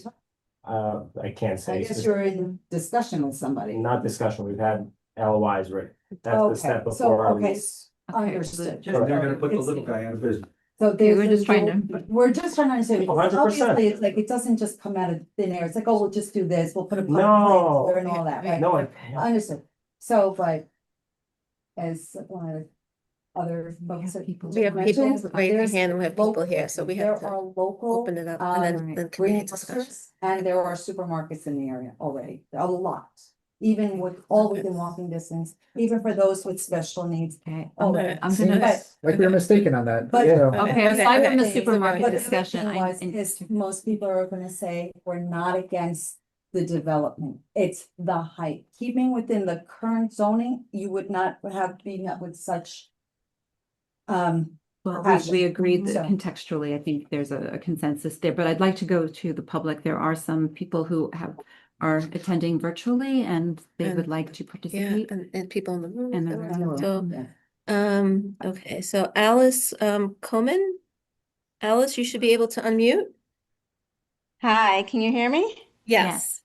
I can't I say. guess you're in discussion with somebody. Not discussion, we've had LOIs written. That's the step Okay, before our okay, lease. understood. They're gonna put the little guy out of business. So Okay, there's, we're just trying to- understand, 100%. obviously, it's like, it doesn't just come out of thin air, it's like, oh, we'll just do this, we'll put a. No. And all that, right? No, I understood, so, but. As one of the other folks that people. We have people raise their hand, and we have people local- here, so we there have to are local, open it up and then community greenhouses, discussion. and there are supermarkets in the area already, a lot. Even with, all within walking distance, even for those with special needs. Okay, Oh, I'm Seems gonna, like we were mistaken on that. But- so- okay, aside from the okay. supermarket But the discussion, thing was, is most people are gonna say, we're not against the development, it's the height. Keeping within the current zoning, you would not have to be met with such. well, passion. we agreed that So- contextually, I think there's a consensus there, but I'd like to go to the public. There are some people who are attending virtually and they would And- like to Yeah, participate. and people in the room. In the room, So, Yeah. okay, so Alice, Coman? Alice, you should be able to unmute. Hi, can you hear me? Yes.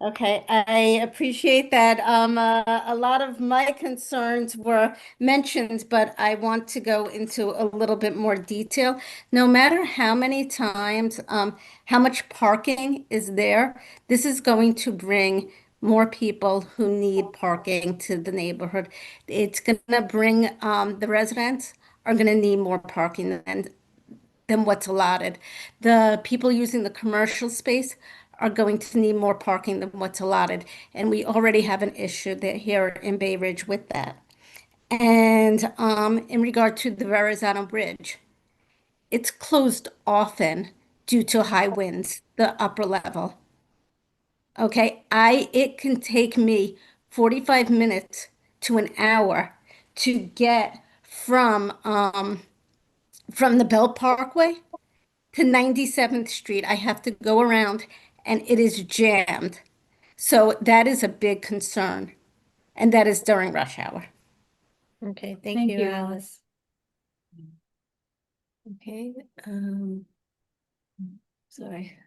Okay, I appreciate that. A lot of my concerns were mentioned, but I want to go into a little bit more detail. No matter how many times, how much parking is there, this is going to bring more people who need parking to the neighborhood. It's gonna bring, the residents are gonna need more parking than what's allotted. The people using the commercial space are going to need more parking than what's allotted. And we already have an issue there here in Bay Ridge with that. And in regard to the Verrazano Bridge, it's closed often due to high winds, the upper level. Okay, it can take me 45 minutes to an hour to get from the Belt Parkway to 97th Street. I have to go around and it is jammed. So that is a big concern. And that is during rush hour. Okay, thank you, Alice. Okay, sorry.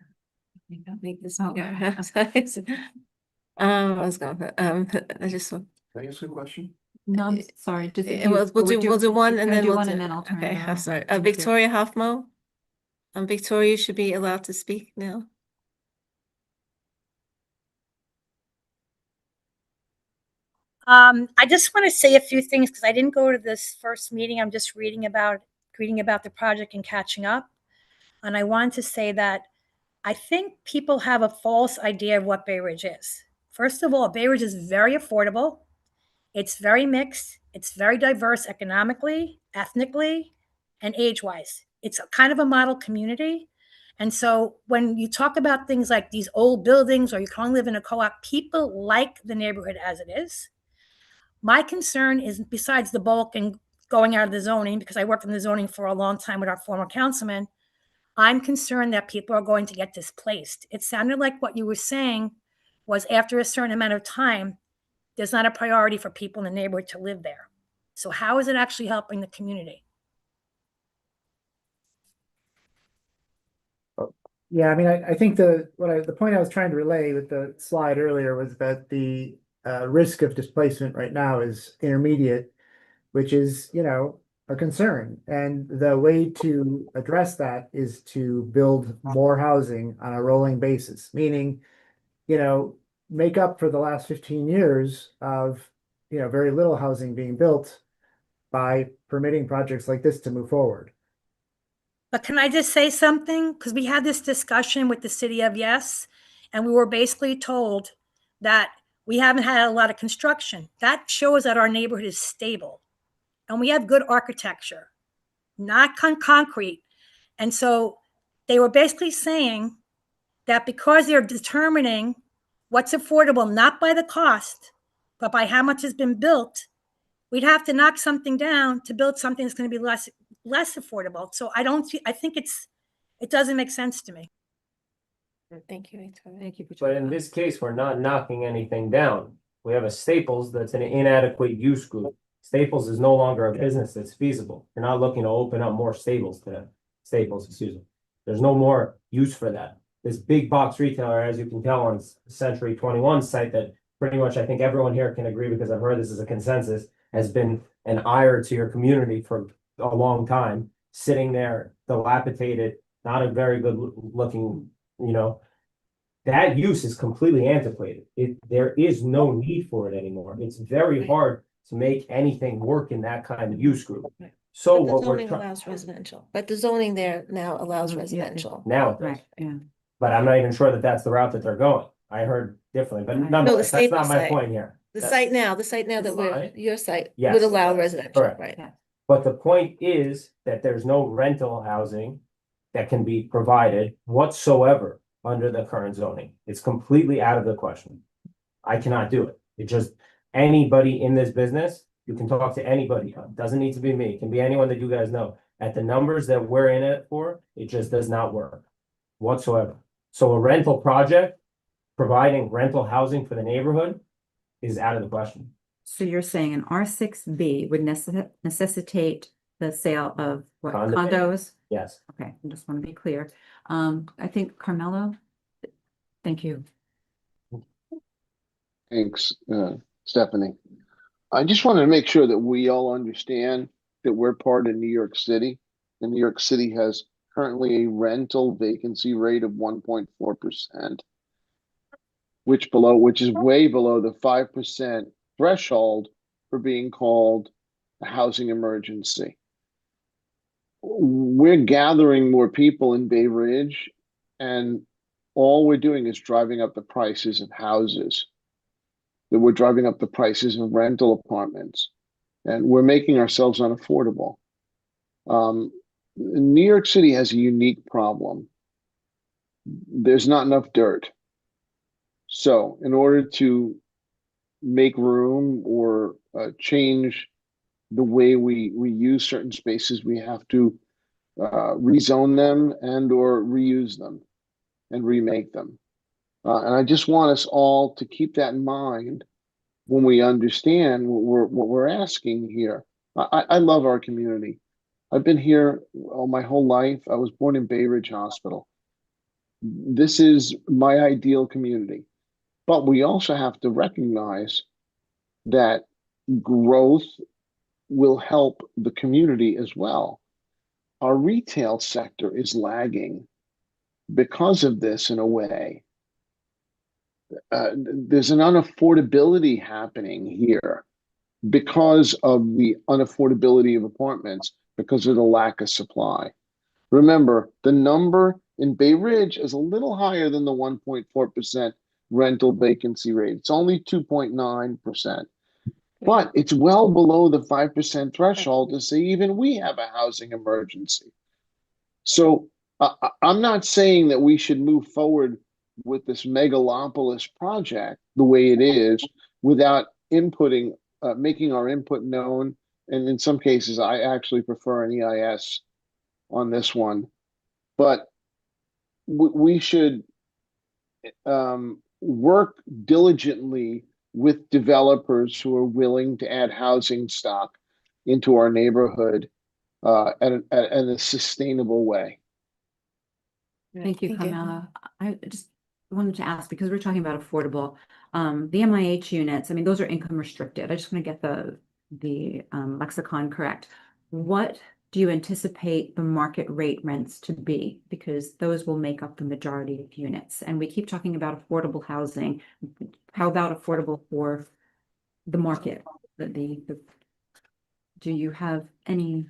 I'll make this bigger. Sorry. I was gonna put, I just, Can I ask you a question? No, I'm sorry. Just if you- we'll do one and then do we'll one do. and then I'll turn it Okay, I'm over. sorry. Thank you. Victoria Hoffmo. Victoria, you should be allowed to speak now. I just want to say a few things because I didn't go to this first meeting. I'm just reading about the project and catching up. And I wanted to say that I think people have a false idea of what Bay Ridge is. First of all, Bay Ridge is very affordable. It's very mixed. It's very diverse economically, ethnically, and age-wise. It's a kind of a model community. And so when you talk about things like these old buildings or you can only live in a co-op, people like the neighborhood as it is. My concern is, besides the bulk and going out of the zoning, because I worked in the zoning for a long time with our former councilman, I'm concerned that people are going to get displaced. It sounded like what you were saying was after a certain amount of time, there's not a priority for people in the neighborhood to live there. So how is it actually helping the community? Yeah, I mean, I think the point I was trying to relay with the slide earlier was that the risk of displacement right now is intermediate, which is, a concern. And the way to address that is to build more housing on a rolling basis, meaning, make up for the last 15 years of, very little housing being built by permitting projects like this to move forward. But can I just say something? Because we had this discussion with the city of Yes, and we were basically told that we haven't had a lot of construction. That shows that our neighborhood is stable and we have good architecture, not concrete. And so they were basically saying that because they're determining what's affordable, not by the cost, but by how much has been built, we'd have to knock something down to build something that's going to be less affordable. So I think it doesn't make sense to me. Thank you, Victoria. Thank you. But in this case, we're not knocking anything down. We have a Staples that's an inadequate use group. Staples is no longer a business that's feasible. You're not looking to open up more Staples, excuse me. There's no more use for that. This big box retailer, as you can tell on Century 21 site, that pretty much I think everyone here can agree, because I've heard this as a consensus, has been an ire to your community for a long time, sitting there dilapidated, not a very good looking, that use is completely antiquated. There is no need for it anymore. It's very hard to make anything work in that kind of use group. Right. So But the what we're zoning allows residential, but the zoning there now allows residential. now, it does. Right, yeah. But I'm not even sure that that's the route that they're going. I heard differently, but Right. nonetheless, that's Staples not my site. point here. The That- site now that we're, Right. your site Yes. would allow residential, Correct. right? Yeah. But the point is that there's no rental housing that can be provided whatsoever under the current zoning. It's completely out of the question. I cannot do it. It just, anybody in this business, you can talk to anybody. It doesn't need to be me. It can be anyone that you guys know. At the numbers that we're in it for, it just does not work whatsoever. So a rental project, providing rental housing for the neighborhood, is out of the question. So you're saying an R6B would necessitate the sale of what, Condominium. condos? Yes. Okay, I just want to be clear. I think Carmelo, thank you. Thanks, Stephanie. I just wanted to make sure that we all understand that we're part of New York City. And New York City has currently a rental vacancy rate of 1.4%, which is way below the 5% threshold for being called a housing emergency. We're gathering more people in Bay Ridge, and all we're doing is driving up the prices of houses. That we're driving up the prices of rental apartments, and we're making ourselves unaffordable. New York City has a unique problem. There's not enough dirt. So in order to make room or change the way we use certain spaces, we have to rezone them and or reuse them and remake them. And I just want us all to keep that in mind when we understand what we're asking here. I love our community. I've been here all my whole life. I was born in Bay Ridge Hospital. This is my ideal community. But we also have to recognize that growth will help the community as well. Our retail sector is lagging because of this in a way. There's an unaffordability happening here because of the unaffordability of apartments, because of the lack of supply. Remember, the number in Bay Ridge is a little higher than the 1.4% rental vacancy rate. It's only 2.9%. But it's well below the 5% threshold to say even we have a housing emergency. So I'm not saying that we should move forward with this megalopolis project the way it is without inputting, making our input known. And in some cases, I actually prefer an EIS on this one. But we should work diligently with developers who are willing to add housing stock into our neighborhood in a sustainable way. Thank you, Kamala. I just wanted to ask, because we're talking about affordable, the MIH units, I mean, those are income restricted. I just want to get the lexicon correct. What do you anticipate the market rate rents to be? Because those will make up the majority of units. And we keep talking about affordable housing. How about affordable for the market? Do you have any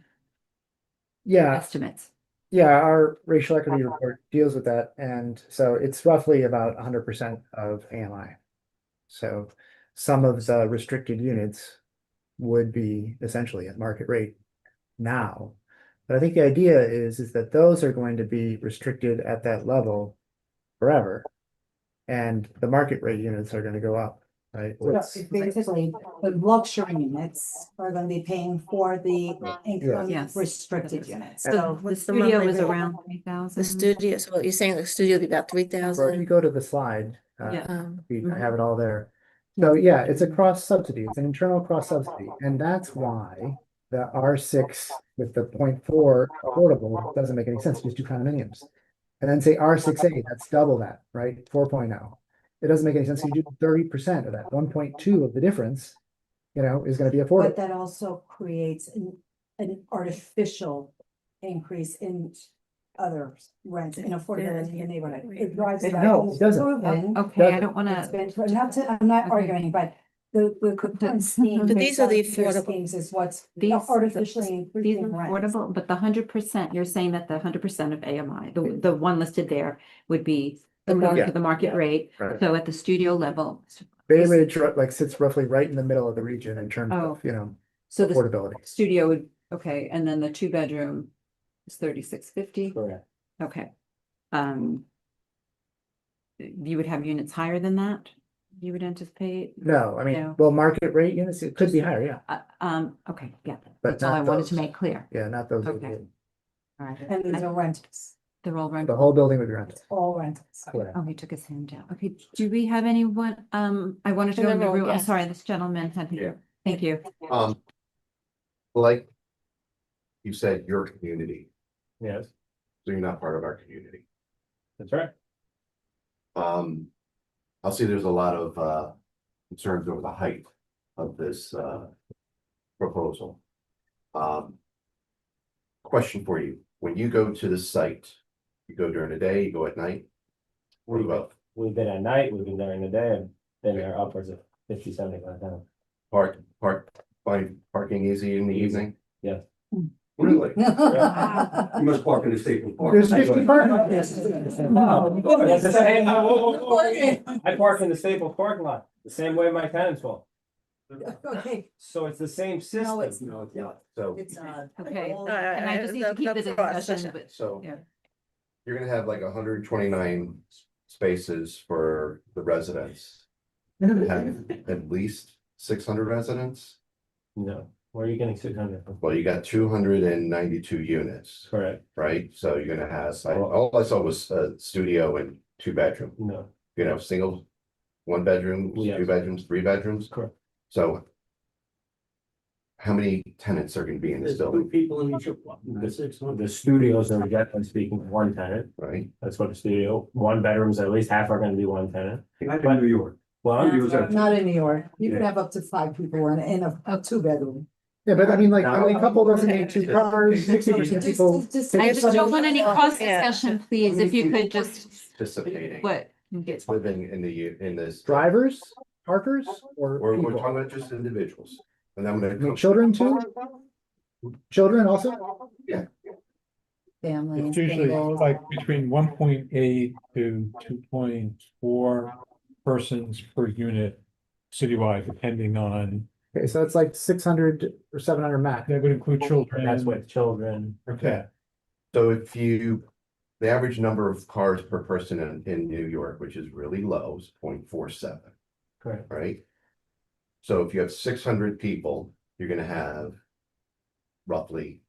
estimates? Yeah, our racial equity report deals with that. And so it's roughly about 100% of AMI. So some of the restricted units would be essentially at market rate now. But I think the idea is that those are going to be restricted at that level forever. And the market rate units are going to go up, right? Basically, the luxury units are gonna be paying for the income Yes. restricted units. So the What's the studio monthly is rate? around 3,000. The studio, so what you're saying, the studio would be about Or if you 3,000? go to the slide, Yeah. I have it all there. So yeah, it's a cross subsidy. It's an internal cross subsidy. And that's why the R6 with the 0.4 affordable doesn't make any sense. Just do condominiums. And then say R6A, that's double that, right? 4.0. It doesn't make any sense. You do 30% of that. 1.2 of the difference, is going to be affordable. But that also creates an artificial increase in other rents in affordability in the neighborhood. It drives it up. No, it doesn't. Okay, I don't want It's to. been, I'm not arguing, but the current scheme. But these are the based on their affordable- schemes is what's These artificially These increasing are rents. affordable, but the 100%, you're saying that the 100% of AMI, the one listed there would be The according market. to the market rate. Right. So at the studio level. Bay Ridge sits roughly right in the middle of the region in terms Oh. of, So the affordability. studio would, okay, and then the 2-bedroom is 3,650. Correct. Okay. You would have units higher than that? You would anticipate? No, I mean, No. well, market rate units, it could be higher, yeah. Okay, yeah, But that's all I not wanted to those. make clear. Yeah, not those. Okay. All right. And these are rentals, They're all The rental. whole building would be rented. all rentals. Oh, he took his hand down. Okay, do we have anyone, I wanted to In go the in the room, room, I'm yes. sorry, this gentleman had. Yeah. Thank you. Like you said, your community, Yes, so you're not part of our community. that's right. I'll see there's a lot of concerns over the height of this proposal. Question for you, when you go to the site, you go during the day, you go at night? What about We've been at night, we've been during the day, and been there upwards of 50, 75 times. find parking easy in the evening? Yeah. Really? You must park in the Staples Park. There's 50 parking. I park in the Staples parking lot, the same way my tenants will. Okay. So it's the same system. No, it's So, It's Okay, Uh, and I just need to keep the the cross discussion, section. but so yeah. you're gonna have like 129 spaces for the residents have at least 600 residents. No, where are you getting 600 from? Well, you got 292 units, Correct. right? So you're gonna have, all I saw was a studio and 2 bedroom. No, You know, single, 1 bedroom, Yes. 2 bedrooms, 3 bedrooms. correct. So how many tenants are gonna be in this There's 2 building, people in each of the 600. The studios are generally speaking one tenant. right? That's what the studio, 1 bedrooms, at least half are gonna be one tenant. Not in New York. Well, New York. Not in New York. You can Yeah. have up to 5 people in a 2-bedroom. Yeah, but I mean, like, No. a couple doesn't need 2 cars, 600 people. I just don't want any cross Yeah. discussion, please, if you could just, Participating, what? living in this. Drivers, parkers, or We're people? talking about just individuals. And I'm gonna. Children too? Children also? Family. It's usually like between 1.8 to 2.4 persons per unit citywide, depending on, Okay, so it's like 600 or 700 max. that would include children. that's with children. Okay. So the average number of cars per person in New York, which is really low, is 0.47, Correct. right? So if you have 600 people, you're gonna have roughly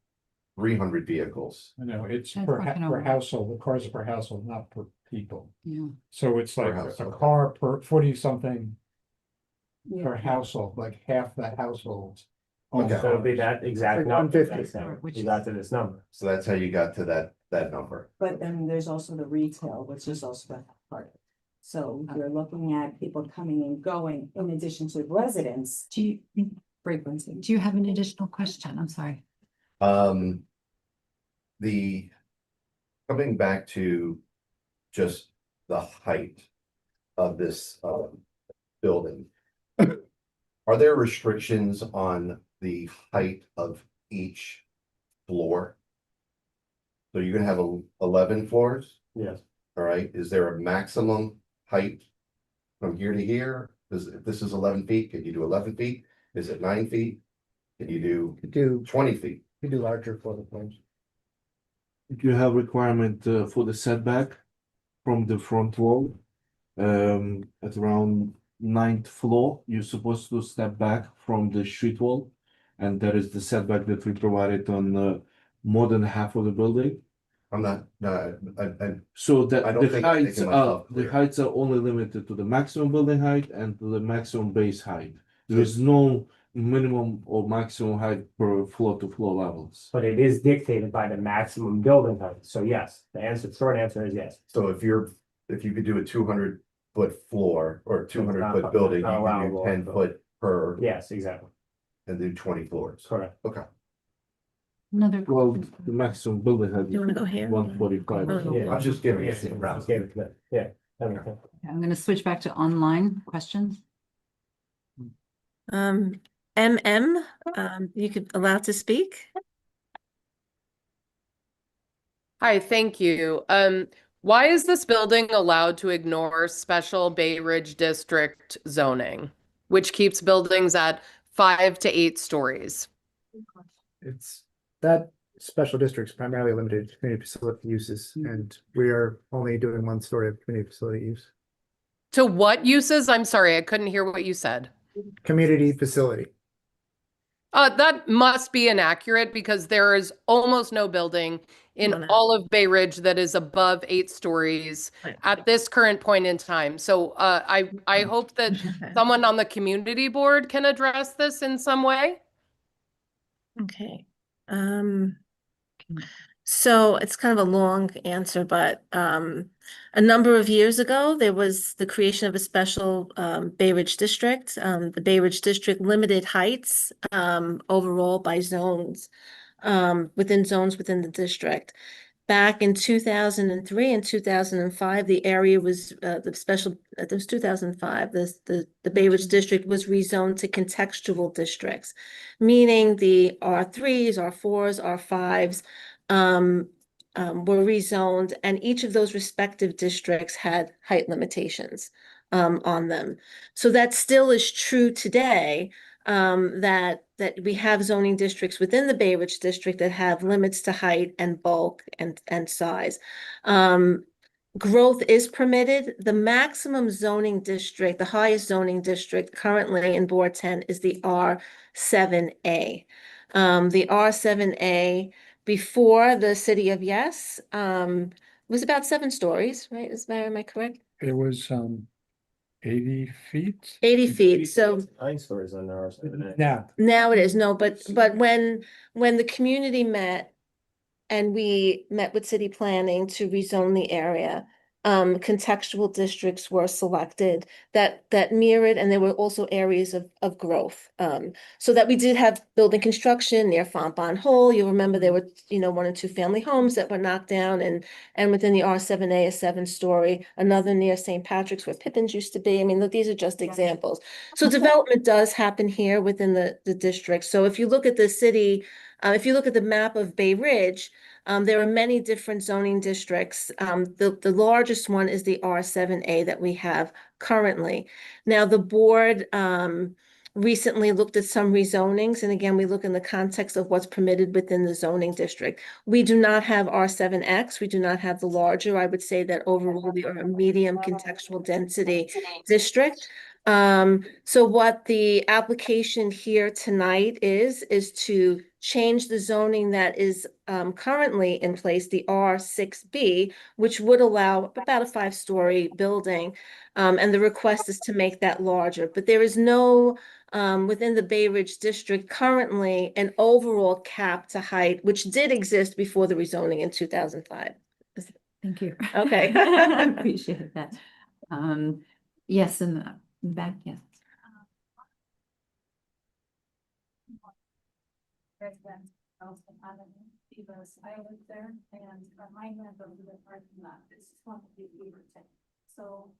300 vehicles. I know, it's That's per fucking per over. household, the cars are per household, not per people. Yeah. So it's Per like a household. car per 40 something Yeah. per household, like half that household. Okay. So it'll be that exact Like number. 150. That's how Which you is- got to this number. So that's how you got to that number. But then there's also the retail, which is also the part of it. So you're looking at people coming and going in addition to residents. Do you, Frequency. do you have an additional question? I'm sorry. The, coming back to just the height of this building. Are there restrictions on the height of each floor? So you're gonna have 11 floors, Yes. all right? Is there a maximum height from here to here? If this is 11 feet, can you do 11 feet? Is it 9 feet? Can you do You do, 20 feet? you do larger for the planes. You have requirement for the setback from the front wall. At around 9th floor, you're supposed to step back from the street wall. And that is the setback that we provided on more than half of the building. I'm not, no, I, So that I don't the think I'm heights making are, myself the clear. heights are only limited to the maximum building height and to the maximum base height. There is no minimum or maximum height per floor to floor levels. But it is dictated by the maximum building height. So yes, short answer is yes. So if you could do a 200-foot floor or 200-foot not- building, not you can do allowable. 10 foot per Yes, exactly. and do 20 floors. Correct. Okay. Another. Well, the maximum building height Do you wanna go is here? 145. Oh. Yeah. I'm just giving you Yes, some round. yeah, that makes sense. I'm gonna switch back to online questions. MM, you could allow to speak? Hi, thank you. Why is this building allowed to ignore special Bay Ridge District zoning, which keeps buildings at 5 to 8 stories? It's that special district's primarily limited to community facility uses, and we are only doing 1 story of community facility use. To what uses? I'm sorry, I couldn't hear what you said. Community facility. That must be inaccurate because there is almost no building in On it. all of Bay Ridge that is above 8 stories Right. at this current point in time. So I hope that someone on the community board can address this in some way. Okay, so it's kind of a long answer, but a number of years ago, there was the creation of a special Bay Ridge district. The Bay Ridge district limited heights overall by zones, within zones within the district. Back in 2003 and 2005, the area was it was 2005, the Bay Ridge district was rezoned to contextual districts, meaning the R3s, R4s, R5s were rezoned, and each of those respective districts had height limitations on them. So that still is true today, that we have zoning districts within the Bay Ridge district that have limits to height and bulk and size. growth is permitted. The maximum zoning district, the highest zoning district currently in Board 10 is the R7A. The R7A before the city of Yes was about 7 stories, right? Am I correct? It was 80 feet. 80 feet. So 9 stories on there. now it is, no, but when the community met and we met with city planning to rezone the area, contextual districts were selected that mirrored, and there were also areas of growth. So that we did have building construction near Fontbonne Hole. You'll remember there were, 1 and 2 family homes that were knocked down, and within the R7A, a 7-story, another near St. Patrick's where Pippin's used to be. I mean, look, these are just examples. So development does happen here within the district. So if you look at the city, if you look at the map of Bay Ridge, there are many different zoning districts. The largest one is the R7A that we have currently. Now, the board recently looked at some rezonings, and again, we look in the context of what's permitted within the zoning district. We do not have R7X. We do not have the larger. I would say that overall we are a medium contextual density district. So what the application here tonight is to change the zoning that is currently in place, the R6B, which would allow about a 5-story building. And the request is to make that larger, but there is no within the Bay Ridge district currently an overall cap to height, which did exist before the rezoning in 2005. Thank you. Okay. Appreciate that. Yes, in the back, yes. Residents of the island, because I live there and my neighbor lives in the parking lot. This is one of the neighborhood. So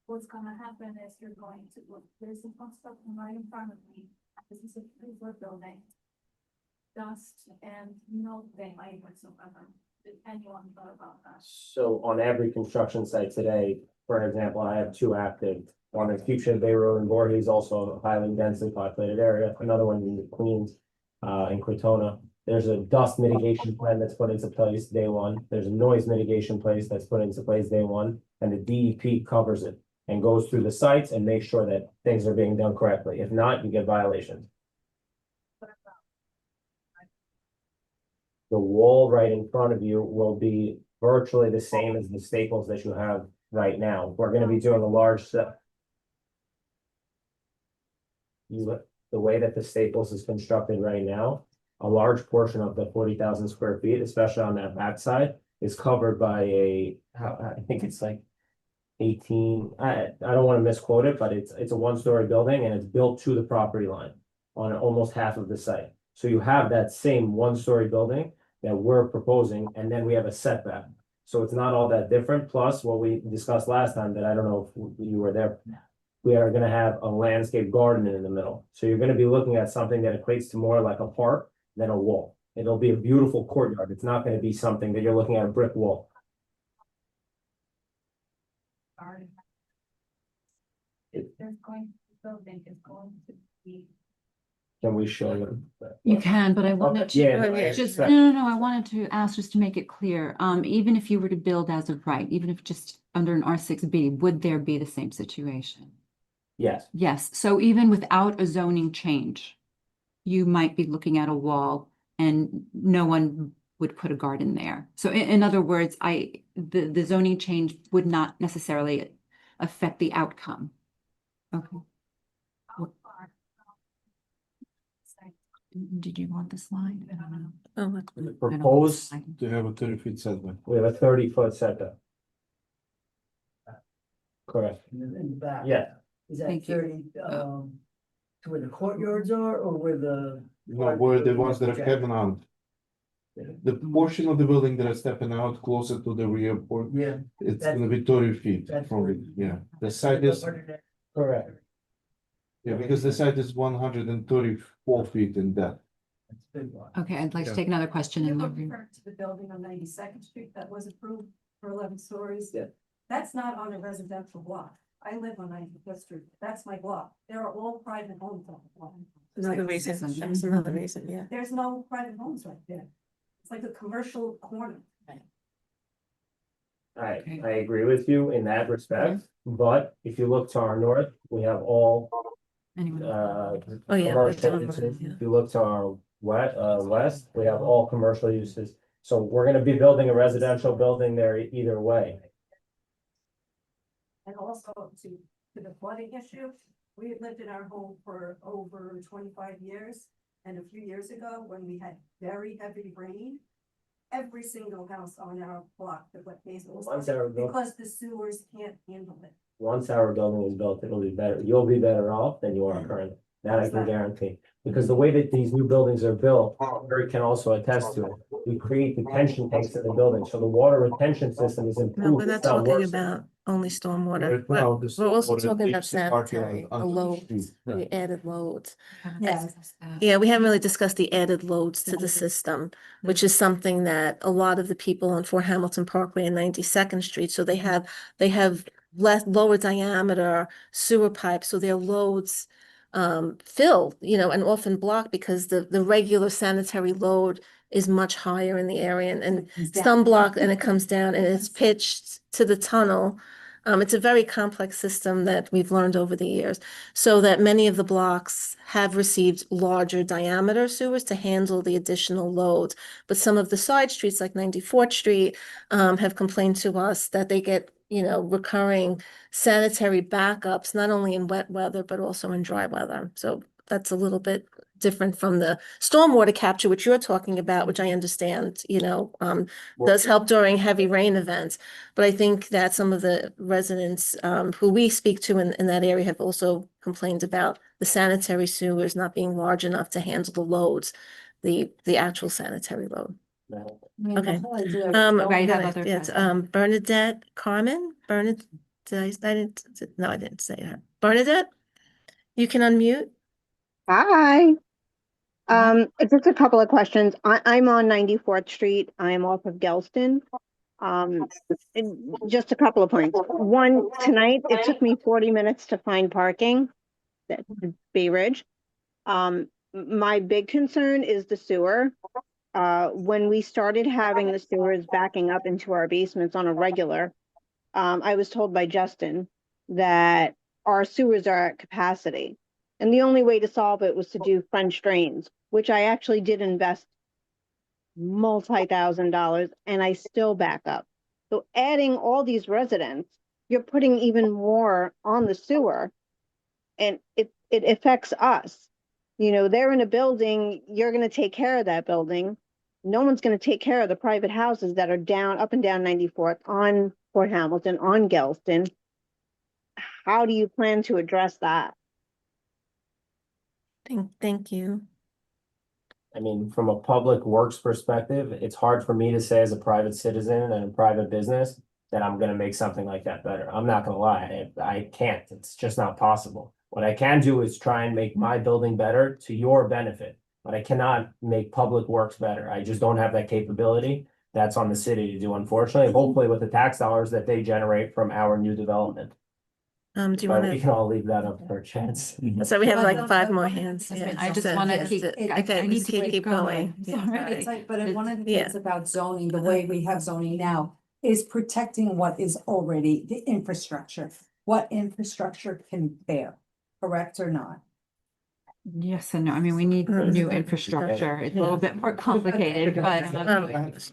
what's gonna happen is you're going to look, there's some construction right in front of me. This is a 3-floor building. Dust and no daylight whatsoever. Did anyone thought about that? So on every construction site today, for example, I have 2 active. One is Fuchsia Bay Road in Voorhees, also a highly densely populated area. Another one in Queens, in Crotona. There's a dust mitigation plan that's put into place day 1. There's a noise mitigation place that's put into place day 1, and the DEP covers it and goes through the sites and makes sure that things are being done correctly. If not, you get violations. The wall right in front of you will be virtually the same as the staples that you have right now. We're gonna be doing a large set. The way that the Staples is constructed right now, a large portion of the 40,000 square feet, especially on that backside, is covered by I think it's like 18, I don't want to misquote it, but it's a 1-story building and it's built to the property line on almost half of the site. So you have that same 1-story building that we're proposing, and then we have a setback. So it's not all that different. Plus what we discussed last time that I don't know if you were there. We are gonna have a landscape garden in the middle. So you're gonna be looking at something that equates to more like a park than a wall. It'll be a beautiful courtyard. It's not gonna be something that you're looking at a brick wall. There's going, the building is going to be. Can we show them? You can, but I wanted to Yeah, no, I just, expect- no, I wanted to ask just to make it clear, even if you were to build as of right, even if just under an R6B, would there be the same situation? Yes. Yes, so even without a zoning change, you might be looking at a wall and no one would put a garden there. So in other words, the zoning change would not necessarily affect the outcome. Okay. Did you want the slide? I don't know. Oh, Proposed, To have a 30-foot setback. we have a 30-foot setback. Correct. In the back. Yeah. Is that Thank you. 30, to where the courtyards are or where the? No, where the ones that are stepping out. The portion of the building that are stepping out closer to the rear port, Yeah. it's That's- gonna be 30 feet that's from it, yeah. The side is, Correct. yeah, because the side is 134 feet in depth. Okay, I'd like to Yeah. take another question in the room. Referring to the building on 92nd Street that was approved for 11 stories. Yeah. That's not on a residential block. I live on 95th Street. That's my block. There are all private homes on the block. Another reason, that's another reason, yeah. There's no private homes right there. It's like a commercial corner. I agree with you in that respect, but if you look to our north, we have all Oh, yeah, commercial but, uses. yeah. If you look to our west, we have all commercial uses. So we're gonna be building a residential building there either way. And also to the flooding issue, we had lived in our home for over 25 years. And a few years ago, when we had very heavy rain, every single house on our block that went basement Once our buil- because the sewers can't handle it. Once our building is built, it'll be better. You'll be better off than you are currently. That I can guarantee. Because the way that these new buildings are built, Eric can also attest to it. We create detention tanks in the building, so the water retention system is No, improved. we're not It's not talking worse. about only stormwater. Right now, We're also stormwater talking about takes the parking lot sanitary, the onto the loads, street. the added loads. Yes. Yeah, we haven't really discussed the added loads to the system, which is something that a lot of the people on Fort Hamilton Parkway and 92nd Street, so they have less, lower diameter sewer pipes, so their loads fill, and often blocked because the regular sanitary load is much higher in the area and some block and it comes down and it's pitched to the tunnel. It's a very complex system that we've learned over the years, so that many of the blocks have received larger diameter sewers to handle the additional loads. But some of the side streets like 94th Street have complained to us that they get, recurring sanitary backups, not only in wet weather, but also in dry weather. So that's a little bit different from the stormwater capture, which you're talking about, which I understand, does help during heavy rain events. But I think that some of the residents who we speak to in that area have also complained about the sanitary sewers not being large enough to handle the loads, the actual sanitary load. Okay. Right, have yeah, other it's questions. Bernadette Carmen. Bernadette, I didn't say that. Bernadette, you can unmute. Hi. It's just a couple of questions. I'm on 94th Street. I'm off of Gelston. Just a couple of points. One, tonight, it took me 40 minutes to find parking at Bay Ridge. My big concern is the sewer. When we started having the sewers backing up into our basements on a regular, I was told by Justin that our sewers are at capacity. And the only way to solve it was to do French drains, which I actually did invest multi-$1,000s and I still back up. So adding all these residents, you're putting even more on the sewer and it affects us. They're in a building, you're going to take care of that building. No one's going to take care of the private houses that are down, up and down 94th, on Fort Hamilton, on Gelston. How do you plan to address that? Thank you. I mean, from a public works perspective, it's hard for me to say as a private citizen and a private business that I'm gonna make something like that better. I'm not gonna lie, I can't. It's just not possible. What I can do is try and make my building better to your benefit, but I cannot make public works better. I just don't have that capability. That's on the city to do, unfortunately, hopefully with the tax dollars that they generate from our new development. Do you But want we can all leave that up for a chance. So we have like 5 more hands. I just want to keep, I need to keep going. Yeah. It's like, but one of the Yeah. things about zoning, the way we have zoning now, is protecting what is already the infrastructure. What infrastructure can bear, correct or not? Yes and no. I mean, we need new infrastructure. It's a little bit more complicated, but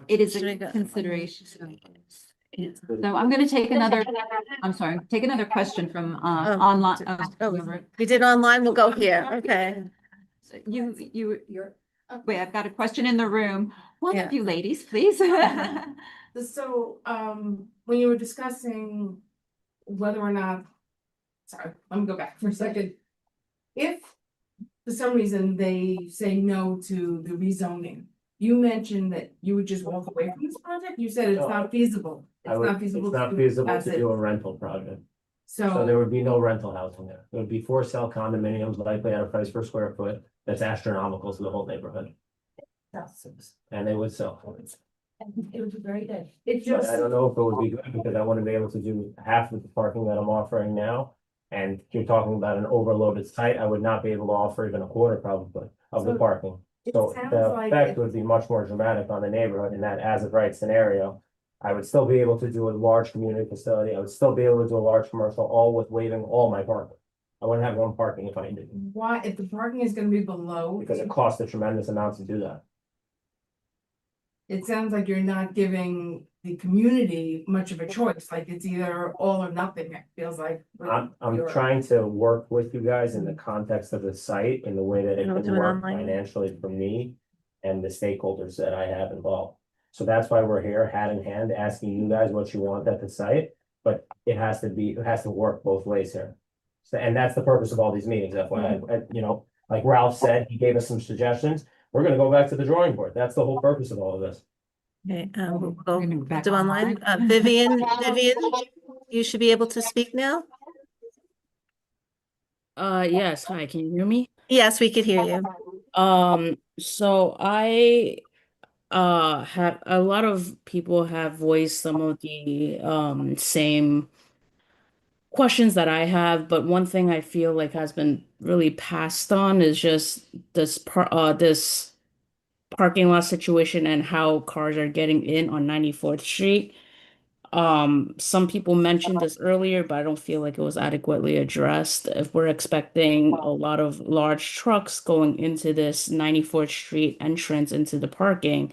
it is a consideration. So I'm going to take another, take another question from online. We did online, we'll go here. Okay. You're, wait, I've got a question in the room. One Yeah. of you ladies, please. So, when you were discussing whether or not, sorry, let me go back for a second. If for some reason they say no to the rezoning, you mentioned that you would just walk away from this project? You said it's not feasible. It's not feasible. It's not to feasible pass to it. do a rental project. So there So, would be no rental housing there. There would be for sale condominiums likely at a price per square foot that's astronomical to the whole neighborhood. And they would sell. it would be very good. It But just, I don't know if it would be good because I wouldn't be able to do half of the parking that I'm offering now. And you're talking about an overloaded site, I would not be able to offer even a quarter probably of the So parking. it So sounds the like effect it- would be much more dramatic on the neighborhood in that as of right scenario. I would still be able to do a large community facility. I would still be able to do a large commercial, all with waiving all my parking. I wouldn't have one parking if I didn't, Why, if the parking is gonna be below? because it costs a tremendous amount to do that. It sounds like you're not giving the community much of a choice, like it's either all or nothing, it feels like. with I'm your- trying to work with you guys in the context of the site, in the way that it And we'll can do it work online. financially for me and the stakeholders that I have involved. So that's why we're here, hand in hand, asking you guys what you want at the site, but it has to work both ways here. So, and that's the purpose of all these meetings, FYI, you know, like Ralph said, he gave us some suggestions. We're gonna go back to the drawing board. That's the whole purpose of all of this. Okay, We're we'll gonna go back do online. Vivian, you should be able to speak now. Yes, hi, can you hear me? Yes, we could hear you. So I have a lot of people have voiced some of the same questions that I have, but one thing I feel like has been really passed on is just this parking lot situation and how cars are getting in on 94th Street. Some people mentioned this earlier, but I don't feel like it was adequately addressed. If we're expecting a lot of large trucks going into this 94th Street entrance into the parking,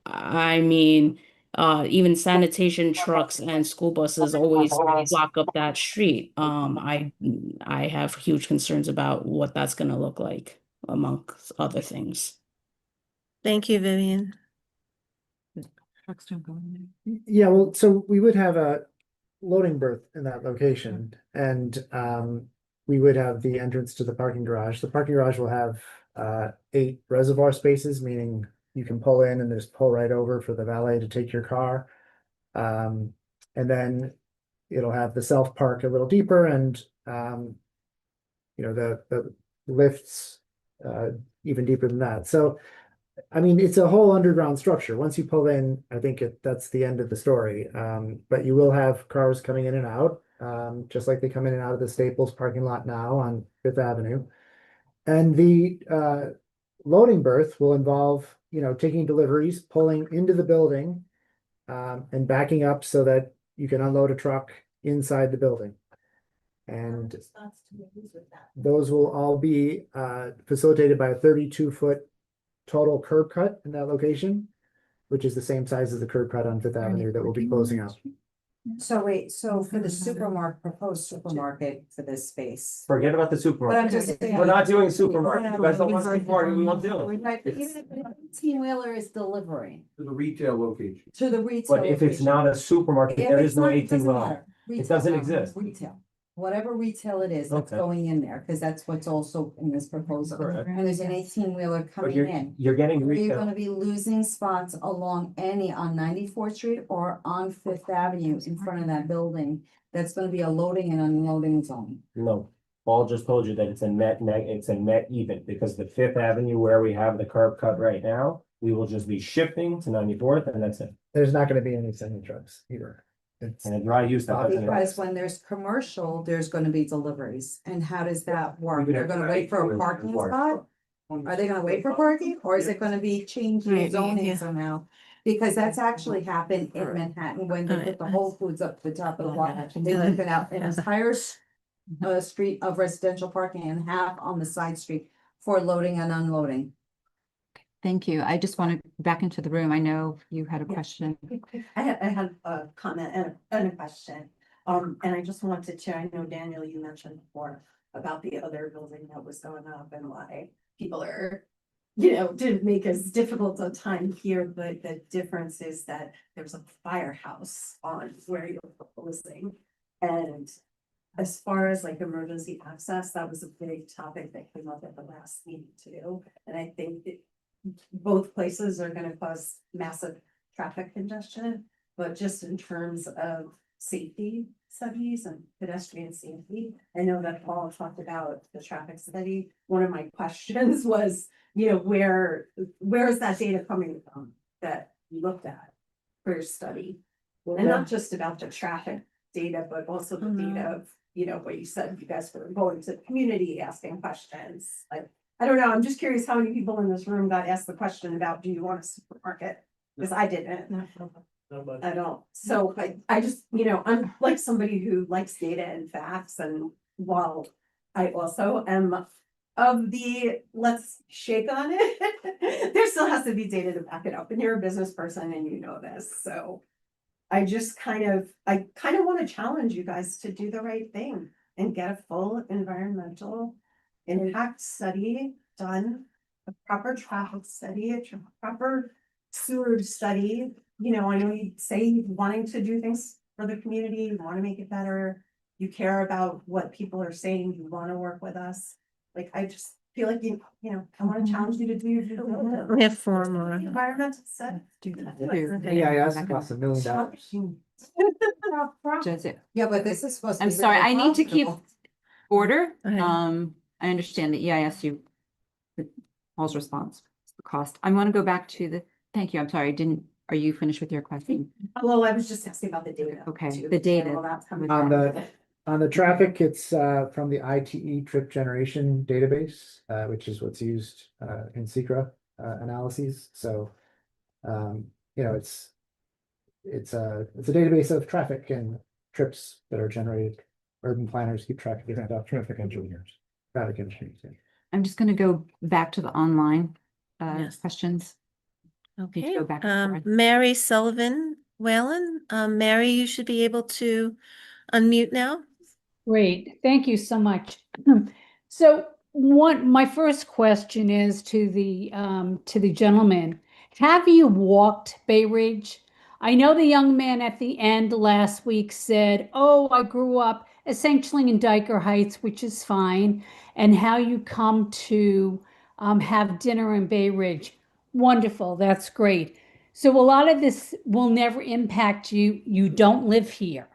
I mean, even sanitation trucks and school buses always block up that street. I have huge concerns about what that's gonna look like, amongst other things. Thank you, Vivian. Trucks don't go in there. Yeah, well, so we would have a loading berth in that location, and we would have the entrance to the parking garage. The parking garage will have 8 reservoir spaces, meaning you can pull in and just pull right over for the valet to take your car. And then it'll have the self park a little deeper, and you know, the lifts even deeper than that. So I mean, it's a whole underground structure. Once you pull in, I think that's the end of the story. But you will have cars coming in and out, just like they come in and out of the Staples parking lot now on Fifth Avenue. And the loading berth will involve, you know, taking deliveries, pulling into the building, and backing up so that you can unload a truck inside the building. And those will all be facilitated by a 32-foot total curb cut in that location, which is the same size as the curb cut on Fifth Avenue that we'll be closing out. So wait, so for the supermarket, proposed supermarket for this space. Forget about the But supermarket. I'm just saying. We're not doing supermarket. You guys don't want supermarket, we won't do it. Right, but even if the 18-wheeler is delivering To the retail location. to the retail. But if it's location. not a supermarket, If there it's is no not, it 18 doesn't well. matter. It Retail, doesn't exist. Retail, whatever retail it is that's Okay. going in there, because that's what's also in this proposal. Correct. And there's an 18-wheeler But coming you're, in. you're getting Are you retail. gonna be losing spots along any on 94th Street or on Fifth Avenue in front of that building? That's gonna be a loading and unloading zone. No, Paul just told you that it's a net even, because the Fifth Avenue where we have the curb cut right now, we will just be shifting to 94th and that's it. There's not going to be any semi trucks either. It's And a dry use that doesn't. Because when there's commercial, there's gonna be deliveries. And how does that work? could They're have gonna wait for a parking spot? Are they gonna wait for parking or is it gonna be changing Right, zoning yeah. somehow? Because that's actually happened in Manhattan when they put the Whole Foods up to the top of the block. They took it out an entire street of residential parking and half on the side street for loading and unloading. Thank you. I just want to back into the room. I know you had a question. I had a comment and a question. And I just wanted to, I know Daniel, you mentioned before about the other building that was going up and why people are, didn't make as difficult a time here, but the difference is that there's a firehouse on where you're proposing. And as far as like emergency access, that was a big topic that came up at the last meeting too. And I think both places are gonna cause massive traffic congestion, but just in terms of safety studies and pedestrian safety, I know that Paul talked about the traffic study. One of my questions was, where is that data coming from that you looked at for your study? And not just about the traffic data, but also the data of, what you said, you guys were going to the community, asking questions, like, I don't know, I'm just curious how many people in this room got asked the question about, do you want a supermarket? Because I didn't. I don't, so I just, I'm like somebody who likes data and facts, and while I also am of the, let's shake on it, there still has to be data to back it up, and you're a business person and you know this, so I kind of want to challenge you guys to do the right thing and get a full environmental impact study done, a proper traffic study, a proper sewer study. I know you say you're wanting to do things for the community, you want to make it better, you care about what people are saying, you want to work with us. Like, I just feel like, I want to challenge you to do your due diligence. We have 4 more. Environmental study. Yeah, that costs $1 million. Does it? Yeah, but this is supposed to I'm be. sorry, really I need to keep profitable. order. Okay. I understand the EISU, Paul's response, the cost. I want to go back to thank you, I'm sorry, are you finished with your question? Well, I was just asking about the data. Okay, too, the data. well, that's coming On back. On the traffic, it's from the ITE trip generation database, which is what's used in Secra analyses. So, it's a database of traffic and trips that are generated. Urban planners keep track of that. Traffic engineers. Traffic engineers. Yeah. I'm just going to go back to the online Yes. questions. Okay, go back and forth. Mary Sullivan Whalen, Mary, you should be able to unmute now. Great, thank you so much. So my first question is to the gentleman. Have you walked Bay Ridge? I know the young man at the end last week said, oh, I grew up essentially in Diker Heights, which is fine, and how you come to have dinner in Bay Ridge. Wonderful, that's great. So a lot of this will never impact you. You don't live here.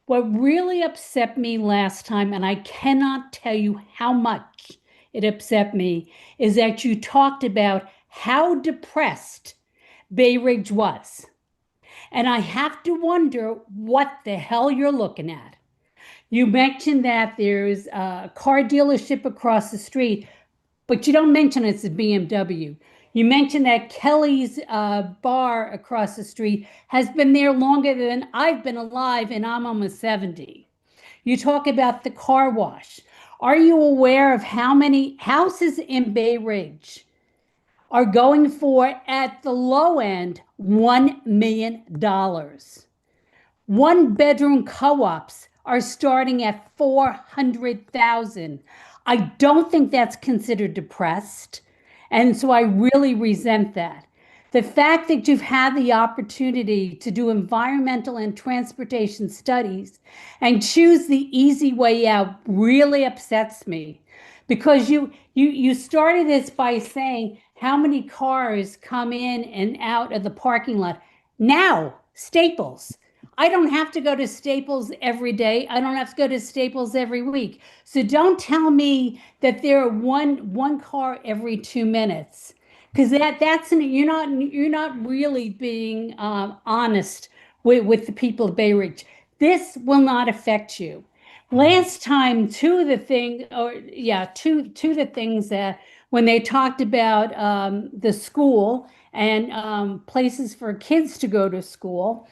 What really upset me last time, and I cannot tell you how much it upset me, is that you talked about how depressed Bay Ridge was. And I have to wonder what the hell you're looking at. You mentioned that there's a car dealership across the street, but you don't mention it's a BMW. You mentioned that Kelly's bar across the street has been there longer than I've been alive, and I'm almost 70. You talk about the car wash. Are you aware of how many houses in Bay Ridge are going for, at the low end, $1 million? 1-bedroom co-ops are starting at 400,000. I don't think that's considered depressed. And so I really resent that. The fact that you've had the opportunity to do environmental and transportation studies and choose the easy way out really upsets me, because you started this by saying how many cars come in and out of the parking lot. Now, Staples. I don't have to go to Staples every day. I don't have to go to Staples every week. So don't tell me that there are one car every 2 minutes, because you're not really being honest with the people of Bay Ridge. This will not affect you. Last time, two of the things that when they talked about the school and places for kids to go to school,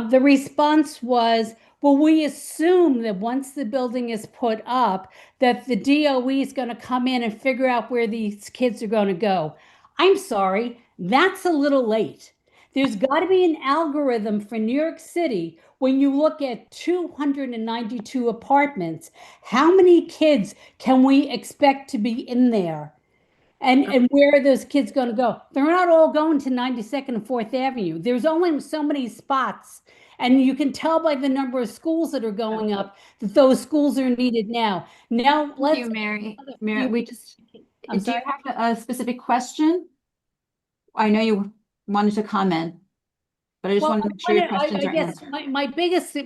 the response was, well, we assume that once the building is put up, that the DOE is going to come in and figure out where these kids are going to go. I'm sorry, that's a little late. There's got to be an algorithm for New York City. When you look at 292 apartments, how many kids can we expect to be in there? And where are those kids going to go? They're not all going to 92nd and 4th Avenue. There's only so many spots. And you can tell by the number of schools that are going up that those schools are needed now. Now, Thank you, Mary. Mary, do you have a specific question? I know you wanted to comment, but I just want to make sure your questions are answered. My biggest,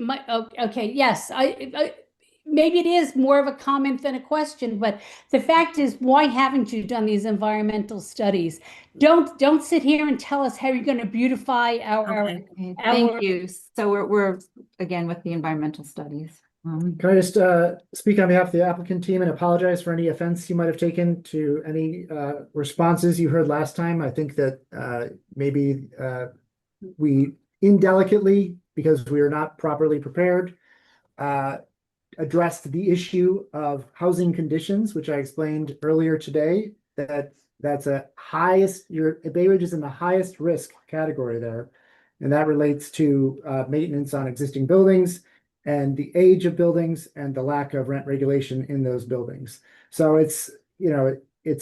okay, yes, maybe it is more of a comment than a question, but the fact is, why haven't you done these environmental studies? Don't sit here and tell us how you're going to beautify Thank you. So we're again with the environmental studies. Can I just speak on behalf of the applicant team and apologize for any offense you might have taken to any responses you heard last time? I think that maybe we indelicately, because we are not properly prepared, addressed the issue of housing conditions, which I explained earlier today, that's Bay Ridge is in the highest risk category there. And that relates to maintenance on existing buildings and the age of buildings and the lack of rent regulation in those buildings. So it's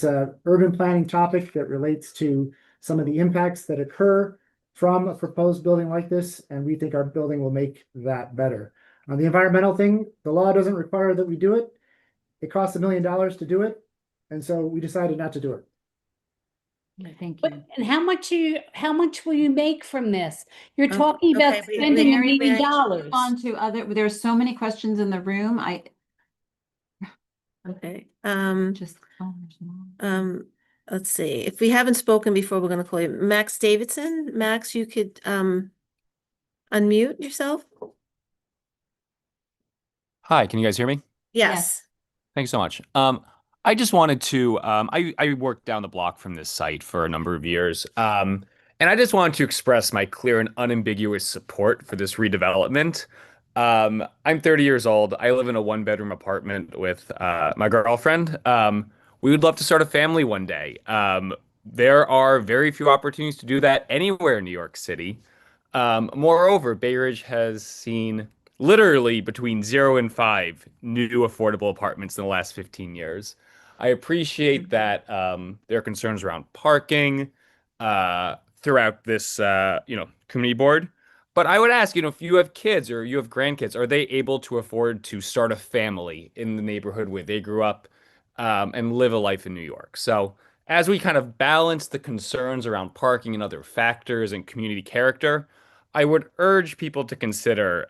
a urban planning topic that relates to some of the impacts that occur from a proposed building like this, and we think our building will make that better. On the environmental thing, the law doesn't require that we do it. It costs $1 million to do it, and so we decided not to do it. Thank But, you. and how much will you make from this? You're talking okay, about wait, spending Mary, $1 million. Move on to other, there's so many questions in the room. Okay, Just, let's see, if we haven't spoken before, we're gonna call you Max Davidson. Max, you could, unmute yourself? Hi, can you guys hear me? Yes. Thanks so much. I just wanted to, I worked down the block from this site for a number of years. And I just wanted to express my clear and unambiguous support for this redevelopment. I'm 30 years old. I live in a one-bedroom apartment with my girlfriend. We would love to start a family one day. There are very few opportunities to do that anywhere in New York City. Moreover, Bay Ridge has seen literally between 0 and 5 new affordable apartments in the last 15 years. I appreciate that there are concerns around parking throughout this community board. But I would ask, if you have kids or you have grandkids, are they able to afford to start a family in the neighborhood where they grew up and live a life in New York? So as we kind of balance the concerns around parking and other factors and community character, I would urge people to consider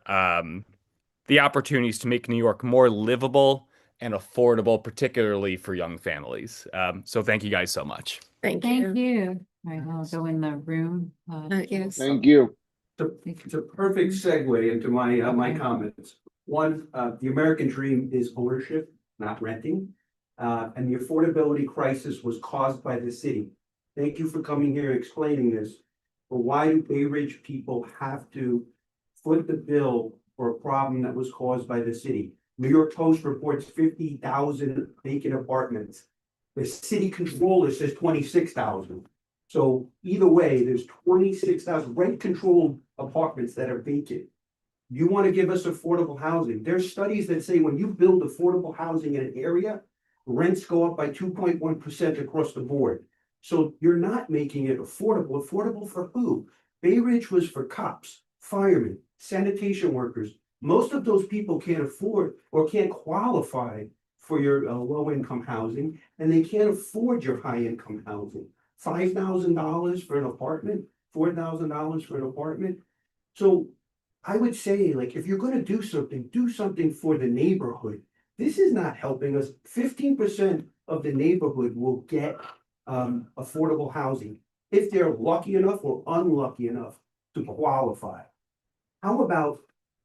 the opportunities to make New York more livable and affordable, particularly for young families. So thank you guys so much. Thank thank you. All right, I'll go in the room. Yes. Thank you. It's a perfect segue into my comments. One, the American dream is ownership, not renting. And the affordability crisis was caused by the city. Thank you for coming here and explaining this. But why do Bay Ridge people have to foot the bill for a problem that was caused by the city? New York Post reports 50,000 vacant apartments. The city controller says 26,000. So either way, there's 26,000 rent-controlled apartments that are vacant. You want to give us affordable housing? There's studies that say when you build affordable housing in an area, rents go up by 2.1% across the board. So you're not making it affordable. Affordable for who? Bay Ridge was for cops, firemen, sanitation workers. Most of those people can't afford or can't qualify for your low-income housing, and they can't afford your high-income housing. $5,000 for an apartment, $4,000 for an apartment. So I would say, like, if you're going to do something for the neighborhood. This is not helping us. 15% of the neighborhood will get affordable housing if they're lucky enough or unlucky enough to qualify. How about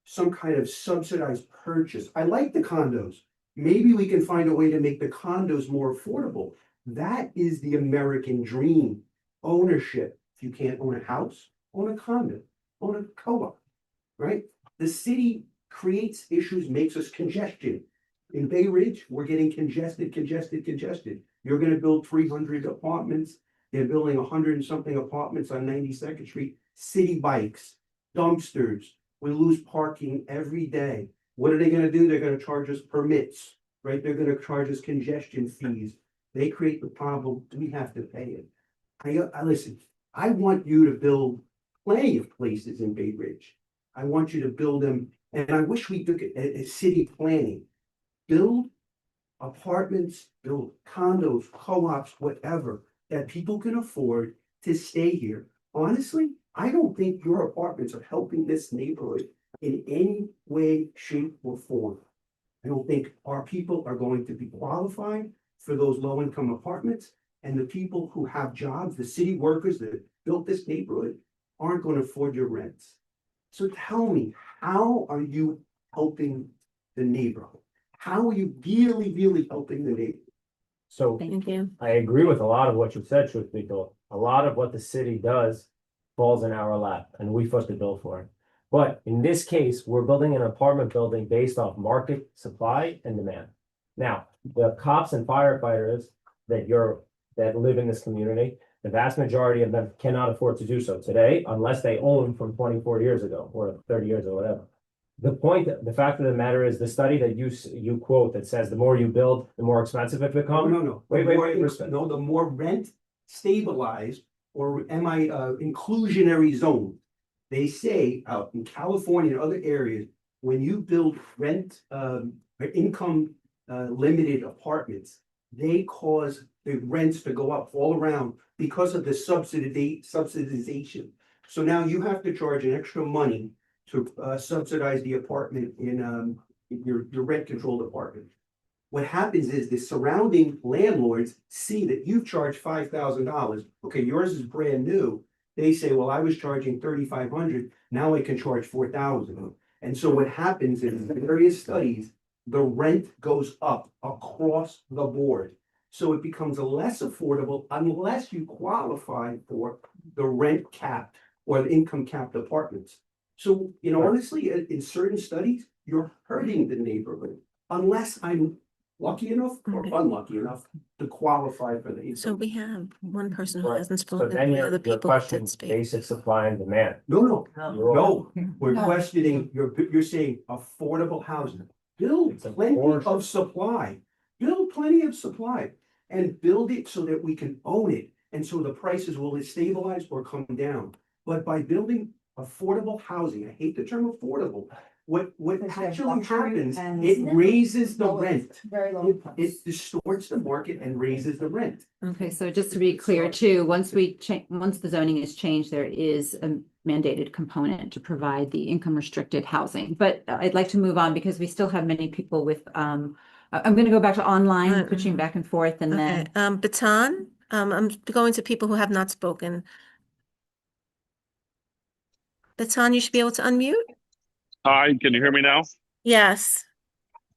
some kind of subsidized purchase? I like the condos. Maybe we can find a way to make the condos more affordable. That is the American dream. Ownership. If you can't own a house, own a condo, own a co-op, right? The city creates issues, makes us congestion. In Bay Ridge, we're getting congested. You're gonna build 300 apartments. They're building 100 and something apartments on 92nd Street. City bikes, dumpsters. We lose parking every day. What are they gonna do? They're gonna charge us permits, right? They're gonna charge us congestion fees. They create the problem. We have to pay it. I listen, I want you to build plenty of places in Bay Ridge. I want you to build them, and I wish we took a city planning. Build apartments, build condos, co-ops, whatever, that people can afford to stay here. Honestly, I don't think your apartments are helping this neighborhood in any way, shape, or form. I don't think our people are going to be qualified for those low-income apartments, and the people who have jobs, the city workers that built this neighborhood, aren't going to afford your rents. So tell me, how are you helping the neighborhood? How are you really helping the neighborhood? So Thank you. I agree with a lot of what you said, truth be told. A lot of what the city does falls in our lap and we foot the bill for it. But in this case, we're building an apartment building based off market supply and demand. Now, the cops and firefighters that live in this community, the vast majority of them cannot afford to do so today unless they own from 24 years ago or 30 years or whatever. The fact of the matter is the study that you quote that says the more you build, the more expensive it becomes. No. Wait, No, the more rent stabilized or inclusionary zone. They say out in California and other areas, when you build rent, income limited apartments, they cause the rents to go up all around because of the subsidization. So now you have to charge an extra money to subsidize the apartment in your rent controlled apartment. What happens is the surrounding landlords see that you've charged $5,000. Okay, yours is brand new. They say, well, I was charging $3,500. Now I can charge $4,000. And so what happens is in various studies, the rent goes up across the board. So it becomes less affordable unless you qualify for the rent capped or the income capped apartments. So, honestly, in certain studies, you're hurting the neighborhood unless I'm lucky enough or unlucky enough to qualify for the income. So we have one person who Right. hasn't So spoken, then and your other people question, did speak. basic supply and demand. No, No. we're No. questioning, you're saying affordable housing. Build It's a plenty portion. of supply. Build plenty of supply and build it so that we can own it. And so the prices will stabilize or come down. But by building affordable housing, I hate the term affordable, what Because you have actually luxury happens, and it raises the low- rent. Very low. It distorts the market and raises the rent. Okay, so just to be clear too, once the zoning is changed, there is a mandated component to provide the income restricted housing. But I'd like to move on because we still have many people with, I'm going to go back to online, switching back and forth, and Okay, then. Baton, I'm going to people who have not spoken. Baton, you should be able to unmute. Hi, can you hear me now? Yes.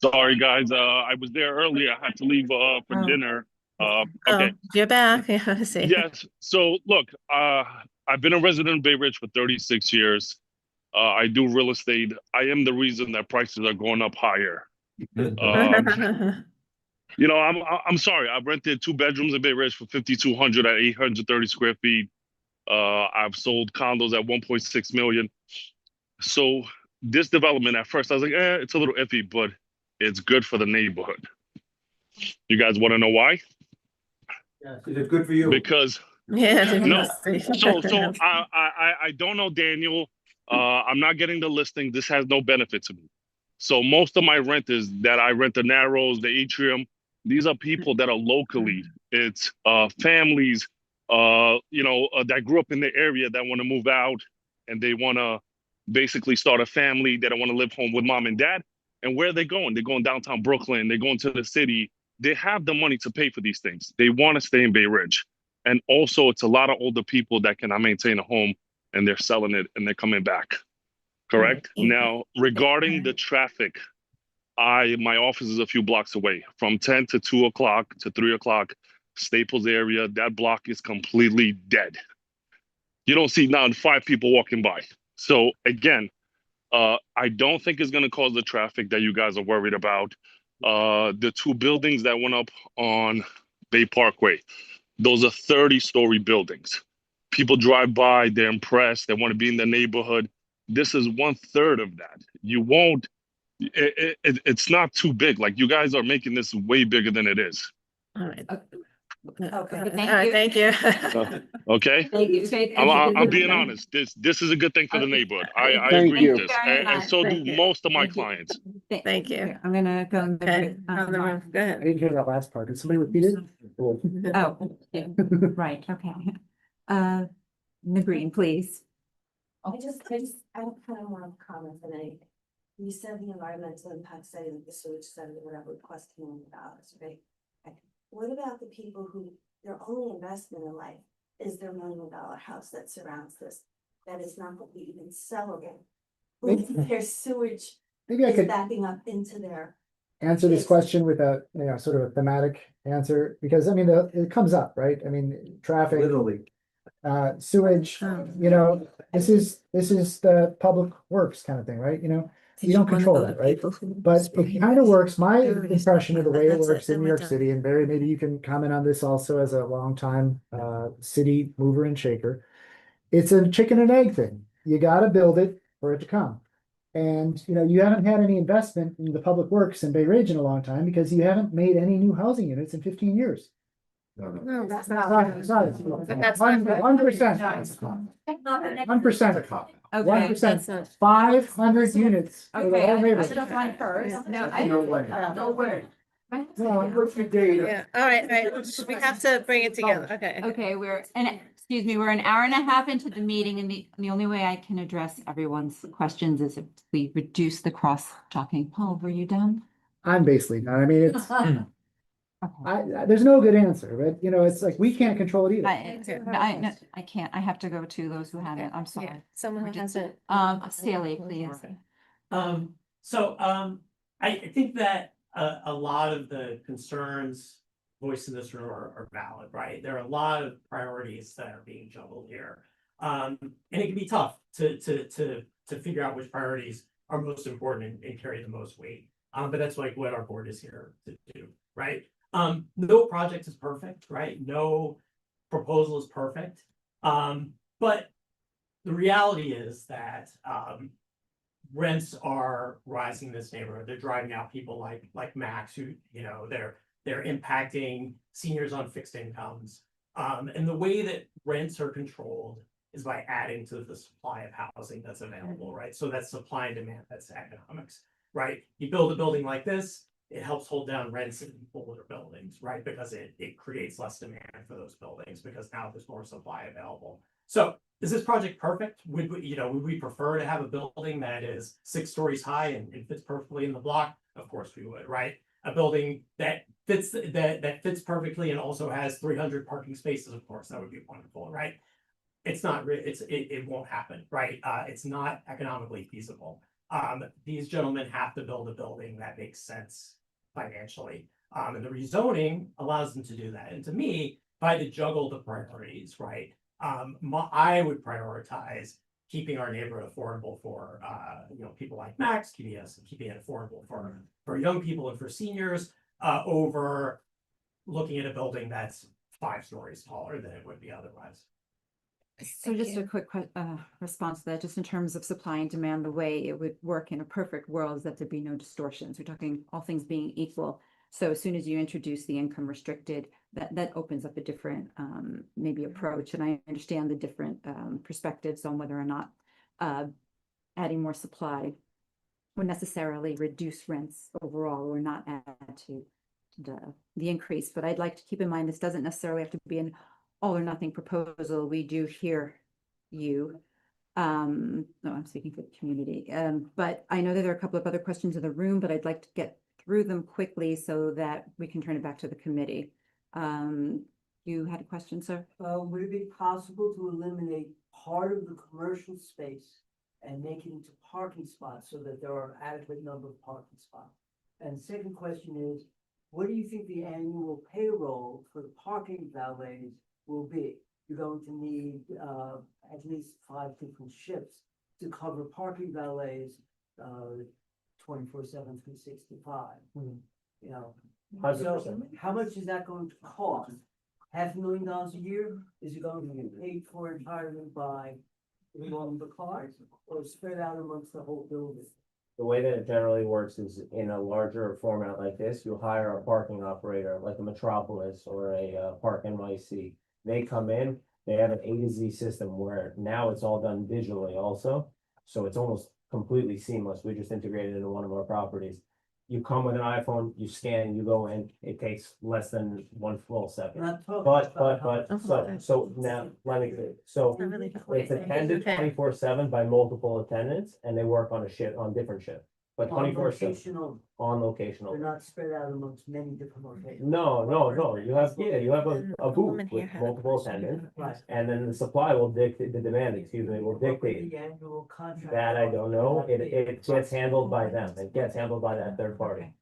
Sorry, guys. I was there earlier. I had to leave for dinner. Okay. You're back. Yeah, I see. Yes. So look, I've been a resident of Bay Ridge for 36 years. I do real estate. I am the reason that prices are going up higher. I'm sorry. I've rented 2 bedrooms in Bay Ridge for $5,200 at 830 square feet. I've sold condos at 1.6 million. So this development at first I was like, it's a little iffy, but it's good for the neighborhood. You guys want to know why? Yes, is it good for you? Because Yeah. no, so I don't know Daniel. I'm not getting the listing. This has no benefit to me. So most of my rent is that I rent the Narrows, the Atrium. These are people that are locally. It's families, that grew up in the area that want to move out and they want to basically start a family. They don't want to live home with mom and dad. And where are they going? They're going downtown Brooklyn. They're going to the city. They have the money to pay for these things. They want to stay in Bay Ridge. And also, it's a lot of older people that cannot maintain a home and they're selling it and they're coming back. Correct? Now, regarding the traffic, my office is a few blocks away. From 10 to 2 o'clock to 3 o'clock, Staples area, that block is completely dead. You don't see now 5 people walking by. So again, I don't think it's going to cause the traffic that you guys are worried about. The 2 buildings that went up on Bay Parkway, those are 30-story buildings. People drive by, they're impressed, they want to be in the neighborhood. This is 1/3 of that. You won't, it's not too big. Like you guys are making this way bigger than it is. All right. Okay, Thank you. Okay? Thank you. I'm being honest. This is a good thing for the neighborhood. I Thank agree you. with this. And so do most of my clients. Thank you. I'm gonna go in the Okay, on the room. Go I ahead. didn't hear that last part. Did somebody repeat it? Oh, yeah, right, okay. The green, please. I don't kind of want to comment on any. You said the environmental impact study, the sewage study, whatever, cost $1 million, right? What about the people who their only investment in life is their $1 million house that surrounds this? That is not going to be even sellable. Their sewage Maybe I is could backing up into their. answer this question with a, sort of a thematic answer, because I mean, it comes up, right? I mean, traffic. Literally. Sewage, you know, this is the public works kind of thing, right? You know, you don't control that, right? But it kind of works. My impression of the way it works in New York City, and Barry, maybe you can comment on this also as a longtime city mover and shaker. It's a chicken and egg thing. You got to build it for it to come. And you know, you haven't had any investment in the public works in Bay Ridge in a long time because you haven't made any new housing units in 15 years. No, that's That's not. not, it's not. That's not. 1%. 1%. Okay, 1%. That's not. 500 units for the Okay, whole I neighborhood. should have gone first. No, I. No way. No way. No, what's your data? Yeah, all right, we have to bring it together, okay. Okay, excuse me, we're an hour and a half into the meeting and the only way I can address everyone's questions is if we reduce the cross talking. Paul, were you done? I'm basically done. I mean, it's, Okay. there's no good answer, but you know, it's like, we can't control it either. No, I can't. I have to go to those who haven't. I'm sorry. Yeah, someone We're who just- hasn't. Staley, please. I think that a lot of the concerns voiced in this room are valid, right? There are a lot of priorities that are being juggled here. And it can be tough to figure out which priorities are most important and carry the most weight. But that's like what our board is here to do, right? No project is perfect, right? No proposal is perfect. But the reality is that rents are rising in this neighborhood. They're driving out people like Max, who, you know, they're impacting seniors on fixed incomes. And the way that rents are controlled is by adding to the supply of housing that's available, right? So that's supply and demand, that's economics, right? You build a building like this, it helps hold down rents in older buildings, right? Because it creates less demand for those buildings because now there's more supply available. So is this project perfect? Would we prefer to have a building that is 6 stories high and fits perfectly in the block? Of course we would, right? A building that fits perfectly and also has 300 parking spaces, of course, that would be wonderful, right? It's not, it won't happen, right? It's not economically feasible. These gentlemen have to build a building that makes sense financially. And the rezoning allows them to do that. And to me, if I had to juggle the priorities, right? I would prioritize keeping our neighborhood affordable for people like Max, keeping it affordable for young people and for seniors, over looking at a building that's 5 stories taller than it would be otherwise. So just a quick response to that, just in terms of supply and demand, the way it would work in a perfect world is that there'd be no distortions. We're talking all things being equal. So as soon as you introduce the income restricted, that opens up a different maybe approach. And I understand the different perspectives on whether or not adding more supply would necessarily reduce rents overall or not add to the increase. But I'd like to keep in mind this doesn't necessarily have to be an all or nothing proposal. We do hear you. No, I'm speaking for the community. But I know that there are a couple of other questions in the room, but I'd like to get through them quickly so that we can turn it back to the committee. You had a question, sir? Would it be possible to eliminate part of the commercial space and make it into parking spots so that there are adequate number of parking spots? And second question is, what do you think the annual payroll for parking valets will be? You're going to need at least 5 different shifts to cover parking valets 24/7, 365. You know, 100%. so how much is that going to cost? $500,000 a year? Is it going to be paid for entirely by one of the cars or spread out amongst the whole building? The way that it generally works is in a larger format like this, you hire a parking operator like a Metropolis or a Park NYC. They come in, they have an A to Z system where now it's all done digitally also. So it's almost completely seamless. We just integrated into one of our properties. You come with an iPhone, you scan, you go in, it takes less than 1 full second. So now, let me, so it's attended 24/7 by multiple attendants and they work on different shifts. But 24/7 on locational. They're not spread out amongst many different locations. No. You have a booth with multiple attendants. Right. And then the supply will dictate, the demand, will dictate. The annual contract. That I don't know. It gets handled by them. It gets handled by that third party.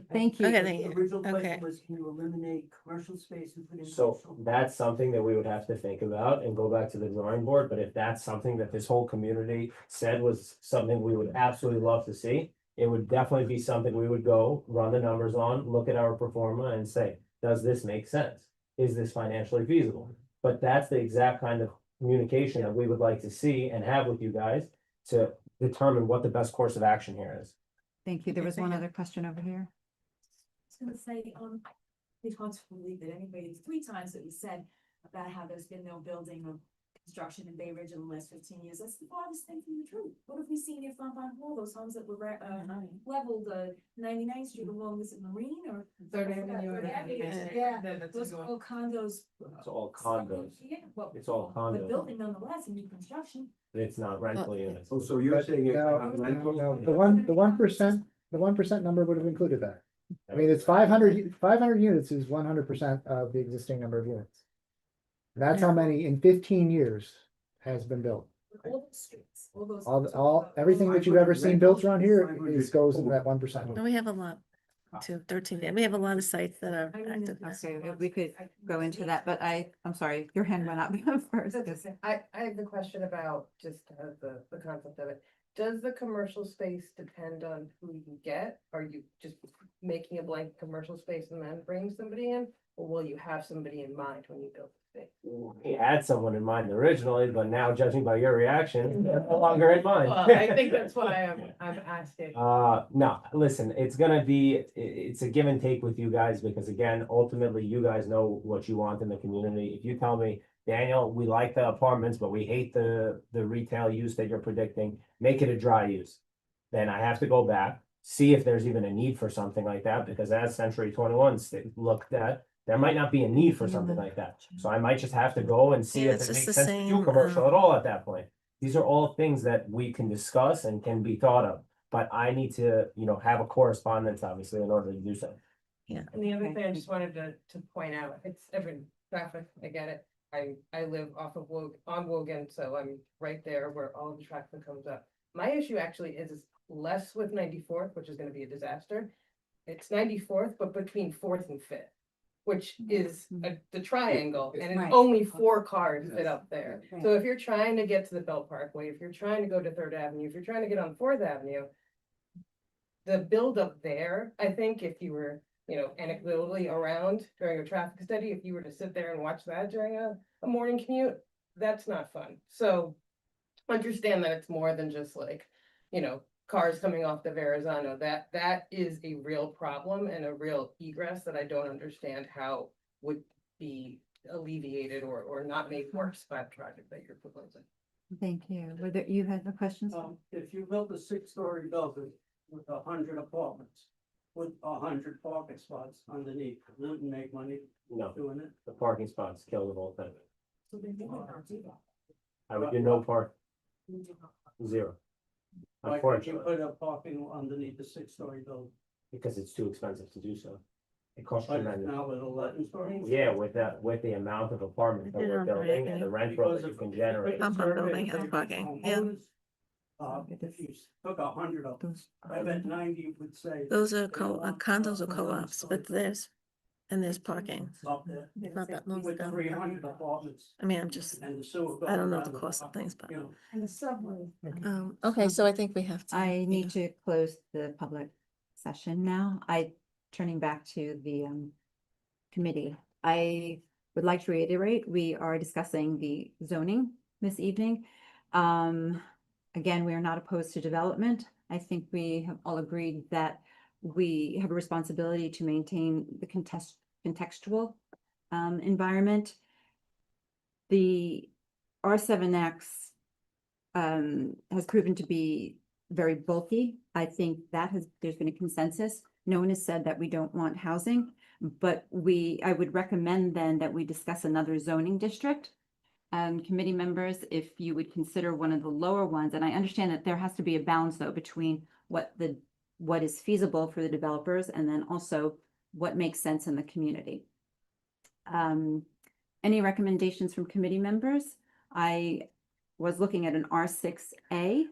Thank you. Okay, The thank you. original Okay. question was, can you eliminate commercial space and put in? So industrial? that's something that we would have to think about and go back to the drawing board, but if that's something that this whole community said was something we would absolutely love to see, it would definitely be something we would go, run the numbers on, look at our performa and say, does this make sense? Is this financially feasible? But that's the exact kind of communication that we would like to see and have with you guys to determine what the best course of action here is. Thank you. There was one other question over here. I was gonna say, it's hard to believe that anybody, it's 3 times that we said about how there's been no building or construction in Bay Ridge in the last 15 years. That's the farthest thing from the truth. What have we seen here from Hall, those homes that were leveled 99th Street along this Marine or Third Avenue. Yeah, those are all condos. It's all condos. Yeah, well, It's all but condos. building nonetheless in new construction. It's not rental units. Oh, so you're saying it's No, not no, rental? no, the 1% number would have included that. I mean, it's 500 units is 100% of the existing number of units. That's how many in 15 years has been built. All those streets, all those. Everything that you've ever seen built around here goes in that 1%. And we have a lot too, 13, we have a lot of sites that are I mean, active. Okay, we could go into that, but I'm sorry, your hand went up first. I have the question about just the concept of it. Does the commercial space depend on who you get? Are you just making a blank commercial space and then bring somebody in? Or will you have somebody in mind when you build the space? We had someone in mind originally, but now judging by your reaction, they're no longer in mind. Well, I think that's why I'm asking. No, listen, it's gonna be, it's a give and take with you guys, because again, ultimately, you guys know what you want in the community. If you tell me, Daniel, we like the apartments, but we hate the retail use that you're predicting, make it a dry use. Then I have to go back, see if there's even a need for something like that, because as Century 21 looked at, there might not be a need for something like that. So I might just have to go and see Yeah, if it's it just makes the sense to do same, commercial at all at that point. These are all things that we can discuss and can be thought of, but I need to, have a correspondence, obviously, in order to do so. Yeah. And the other thing I just wanted to point out, it's every traffic, I get it. I live off of on Wogan, so I'm right there where all the traffic comes up. My issue actually is less with 94th, which is gonna be a disaster. It's 94th, but between 4th and 5th, which is the triangle, and it's Right. only 4 cars fit up there. Right. So if you're trying to get to the Belt Parkway, if you're trying to go to 3rd Avenue, if you're trying to get on 4th Avenue, the buildup there, I think if you were, anecdotally around during a traffic study, if you were to sit there and watch that during a morning commute, that's not fun. So understand that it's more than just like, cars coming off the Verrazano. That is a real problem and a real egress that I don't understand how would be alleviated or not made worse by the project that you're proposing. Thank you. You had the questions? If you built a 6-story building with 100 apartments, with 100 parking spots underneath, wouldn't make money No, doing it? the parking spots kill the whole thing. So they really don't do that. I would do no park, zero. Why can't you Unfortunately, put a parking underneath the 6-story building? because it's too expensive to do so. It costs But tremendous. now with 11 stories? Yeah, with the amount of apartments that Yeah, we're building and the rent growth that Because you can if generate. Compound building and parking, yeah. If you took 100 of them, I bet 90 would say. Those are they want condos or 11 co-ops, but stories there's parking. up there. Not that long With ago. 300 apartments. I mean, I'm just, And the sewer. I don't know going the down cost of bottom, things, but, you know. And the subway. okay, so I think we have to. I need to close the public session now. Turning back to the committee. I would like to reiterate, we are discussing the zoning this evening. Again, we are not opposed to development. I think we have all agreed that we have a responsibility to maintain the contextual environment. The R7X has proven to be very bulky. I think there's been a consensus. No one has said that we don't want housing, but I would recommend then that we discuss another zoning district. Committee members, if you would consider one of the lower ones, and I understand that there has to be a balance though between what is feasible for the developers and then also what makes sense in the community. Any recommendations from committee members? I was looking at an R6A,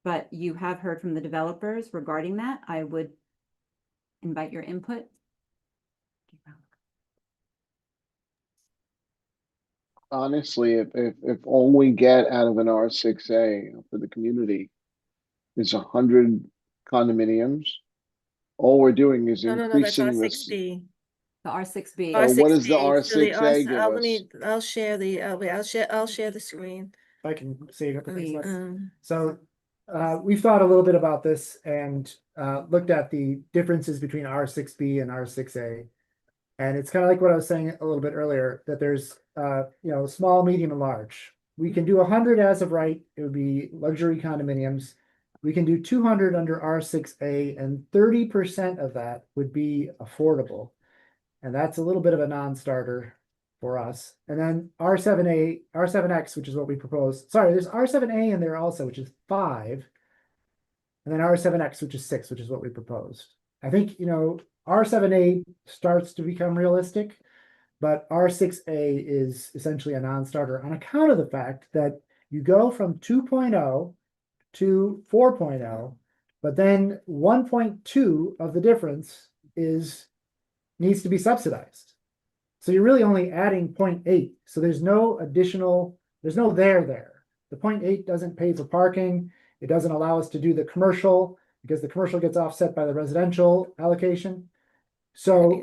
but you have heard from the developers regarding that. I would invite your input. Honestly, if all we get out of an R6A for the community is 100 condominiums, all we're doing is No, that's increasing this. R6B. The R6B. Oh, what does the So the R6A give let us? me, I'll share the, wait, I'll share the screen. If I can say a couple things. Please. So we've thought a little bit about this and looked at the differences between R6B and R6A. And it's kind of like what I was saying a little bit earlier, that there's small, medium, and large. We can do 100 as of right. It would be luxury condominiums. We can do 200 under R6A, and 30% of that would be affordable. And that's a little bit of a non-starter for us. And then R7A, R7X, which is what we propose. Sorry, there's R7A in there also, which is 5. And then R7X, which is 6, which is what we proposed. I think, R7A starts to become realistic, but R6A is essentially a non-starter on account of the fact that you go from 2.0 to 4.0, but then 1.2 of the difference needs to be subsidized. So you're really only adding 0.8. So there's no there. The 0.8 doesn't pay for parking. It doesn't allow us to do the commercial because the commercial gets offset by the residential allocation. So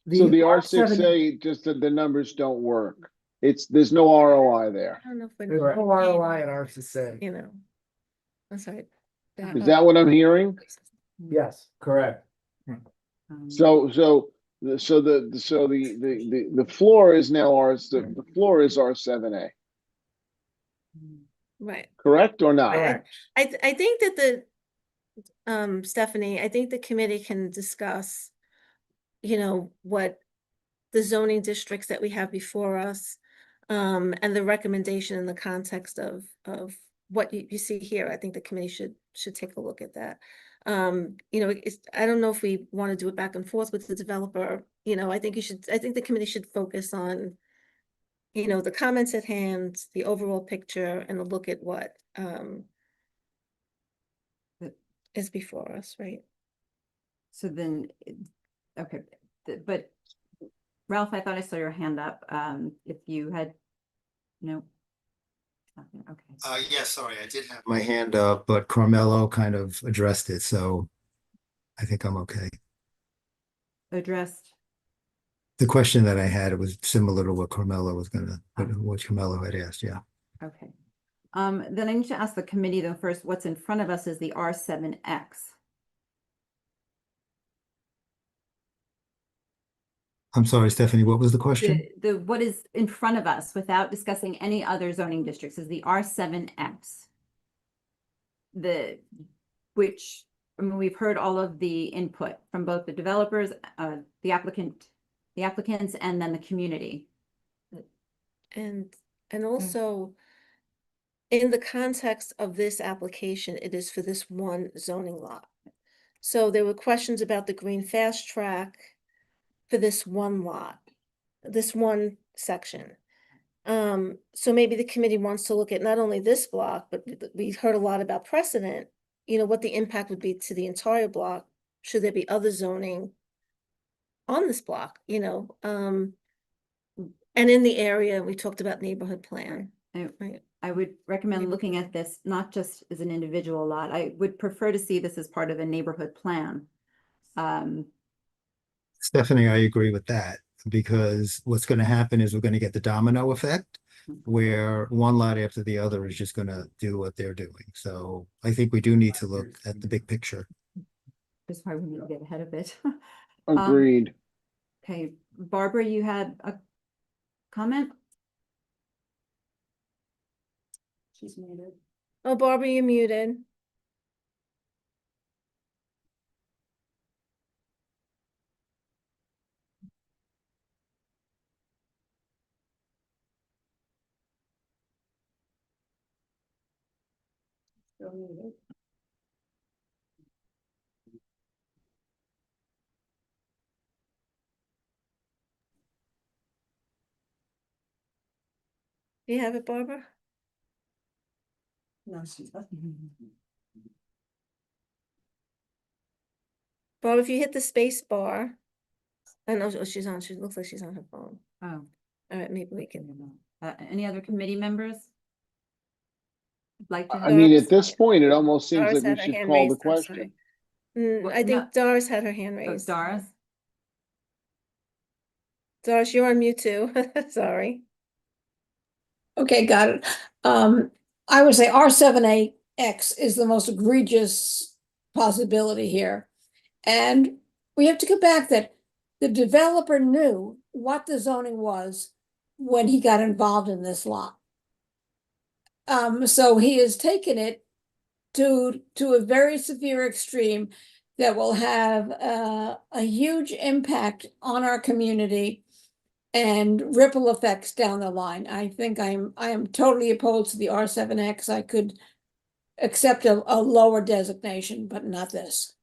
the R6A, just the numbers don't work. There's no ROI there. I don't know if There's no ROI at R6A. I'm sorry. Is that what I'm hearing? Yes, Correct. So the floor is now the floor is R7A. Right. Correct or not? I think that Stephanie, I think the committee can discuss, what the zoning districts that we have before us, and the recommendation in the context of what you see here. I think the committee should take a look at that. I don't know if we want to do it back and forth with the developer. I think the committee should focus on, the comments at hand, the overall picture, and a look at what is before us, right? So then, okay, but Ralph, I thought I saw your hand up. If you had, no. Nothing, okay. Yeah, sorry, I did have my hand up, but Carmelo kind of addressed it, so I think I'm okay. Addressed. The question that I had, it was similar to what Carmelo had asked, yeah. Okay. Then I need to ask the committee though first, what's in front of us is the R7X. I'm sorry, Stephanie, what was the question? What is in front of us without discussing any other zoning districts is the R7X. Which, I mean, we've heard all of the input from both the developers, the applicants, and then the community. And also, in the context of this application, it is for this one zoning lot. So there were questions about the green fast track for this one lot, this one section. So maybe the committee wants to look at not only this block, but we heard a lot about precedent, what the impact would be to the entire block. Should there be other zoning on this block, and in the area, we talked about neighborhood plan. Right. I would recommend looking at this not just as an individual lot. I would prefer to see this as part of a neighborhood plan. Stephanie, I agree with that, because what's going to happen is we're going to get the domino effect where one lot after the other is just going to do what they're doing. So I think we do need to look at the big picture. That's why we need to get ahead of it. Agreed. Okay, Barbara, you had a comment? She's muted. Oh, Barbara, you're muted. Still muted. Do you have it, Barbara? No, she's not. Bob, if you hit the space bar, I know she looks like she's on her phone. Oh, All right, maybe we can. any other committee members? Like to I mean, Doris- at this point, it almost seems Doris like we had her should hand call the raised, I'm question. sorry. What- I think no. Doris had her hand Oh, raised. Doris? Doris, you're on mute too. Sorry. Okay, got it. I would say R7AX is the most egregious possibility here. And we have to go back that the developer knew what the zoning was when he got involved in this lot. So he has taken it to a very severe extreme that will have a huge impact on our community and ripple effects down the line. I think I am totally opposed to the R7X. I could accept a lower designation, but not this.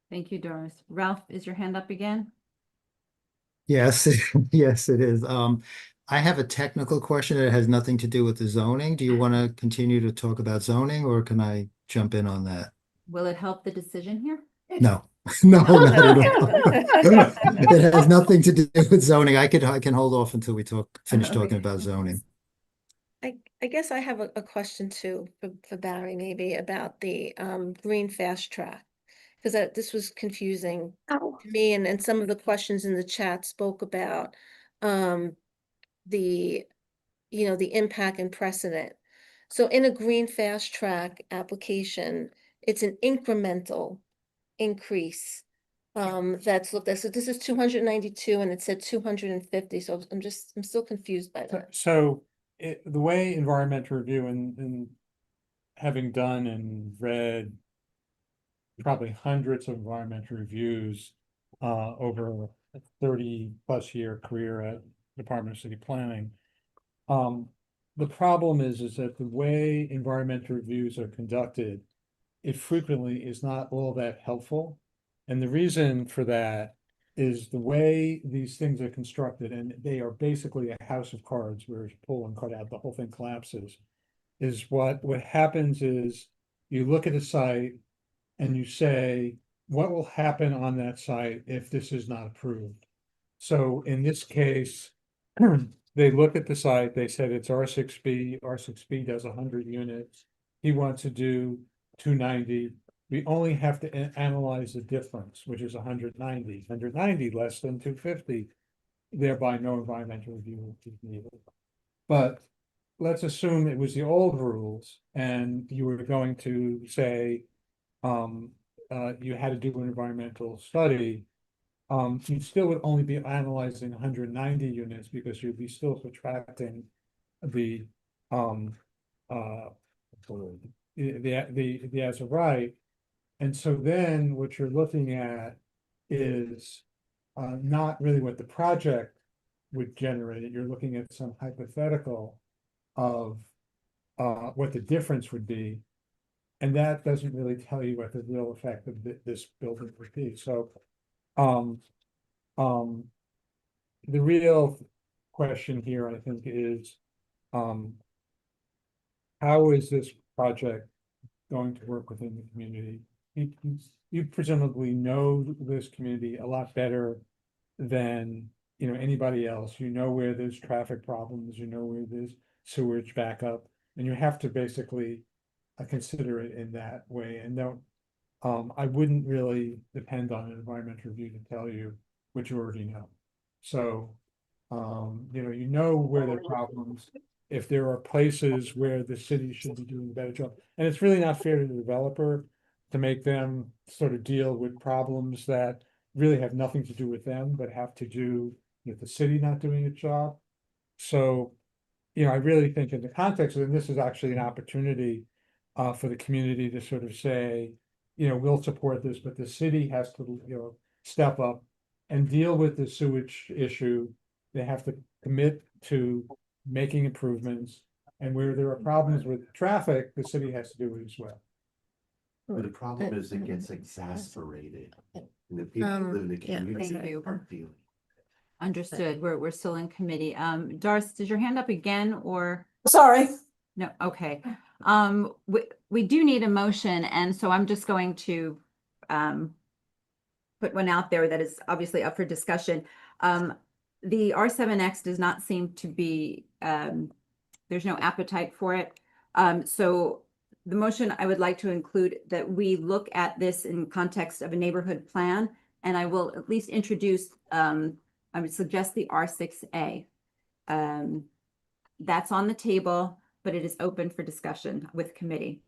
Thank you, Doris. Ralph, is your hand up again? Yes, yes, it is. I have a technical question that has nothing to do with the zoning. Do you want to continue to talk about zoning, or can I jump in on that? Will it help the decision here? No, no, not at all. It has nothing to do with zoning. I can hold off until we finish talking about zoning. I guess I have a question too for Barry, maybe about the green fast track. Because this was confusing to me, and some of the questions in the chat spoke about the the impact and precedent. So in a green fast track application, it's an incremental increase that's looked at. So this is 292 and it said 250. So I'm still confused by that. So the way environmental review and having done and read probably hundreds of environmental reviews over a 30+ year career at Department of City Planning. The problem is that the way environmental reviews are conducted, it frequently is not all that helpful. And the reason for that is the way these things are constructed, and they are basically a house of cards where you pull and cut out, the whole thing collapses. Is what happens is you look at a site and you say, what will happen on that site if this is not approved? So in this case, they look at the site, they said it's R6B does 100 units. He wants to do 290. We only have to analyze the difference, which is 190 less than 250, thereby no environmental review is needed. But let's assume it was the old rules and you were going to say, you had to do an environmental study. You still would only be analyzing 190 units because you'd be still subtracting the as of right. And so then what you're looking at is not really what the project would generate. You're looking at some hypothetical of what the difference would be. And that doesn't really tell you what the real effect of this building would be. So the real question here, I think, is how is this project going to work within the community? You presumably know this community a lot better than anybody else. You know where there's traffic problems, you know where there's sewage backup, and you have to basically consider it in that way. And don't I wouldn't really depend on an environmental review to tell you what you already know. So you know where there are problems. If there are places where the city should be doing a better job, and it's really not fair to the developer to make them sort of deal with problems that really have nothing to do with them, but have to do with the city not doing its job. So, I really think in the context of, and this is actually an opportunity for the community to sort of say, we'll support this, but the city has to, step up and deal with the sewage issue. They have to commit to making improvements, and where there are problems with traffic, the city has to do it as well. But the problem is it gets exasperated. And the people who live in the community thank you. are feeling. Understood. We're still in committee. Doris, is your hand up again or? Sorry. No, okay. we do need a motion, and so I'm just going to put one out there that is obviously up for discussion. The R7X does not seem to be, there's no appetite for it. So the motion, I would like to include that we look at this in context of a neighborhood plan, and I will at least introduce, I would suggest the R6A. That's on the table, but it is open for discussion with committee.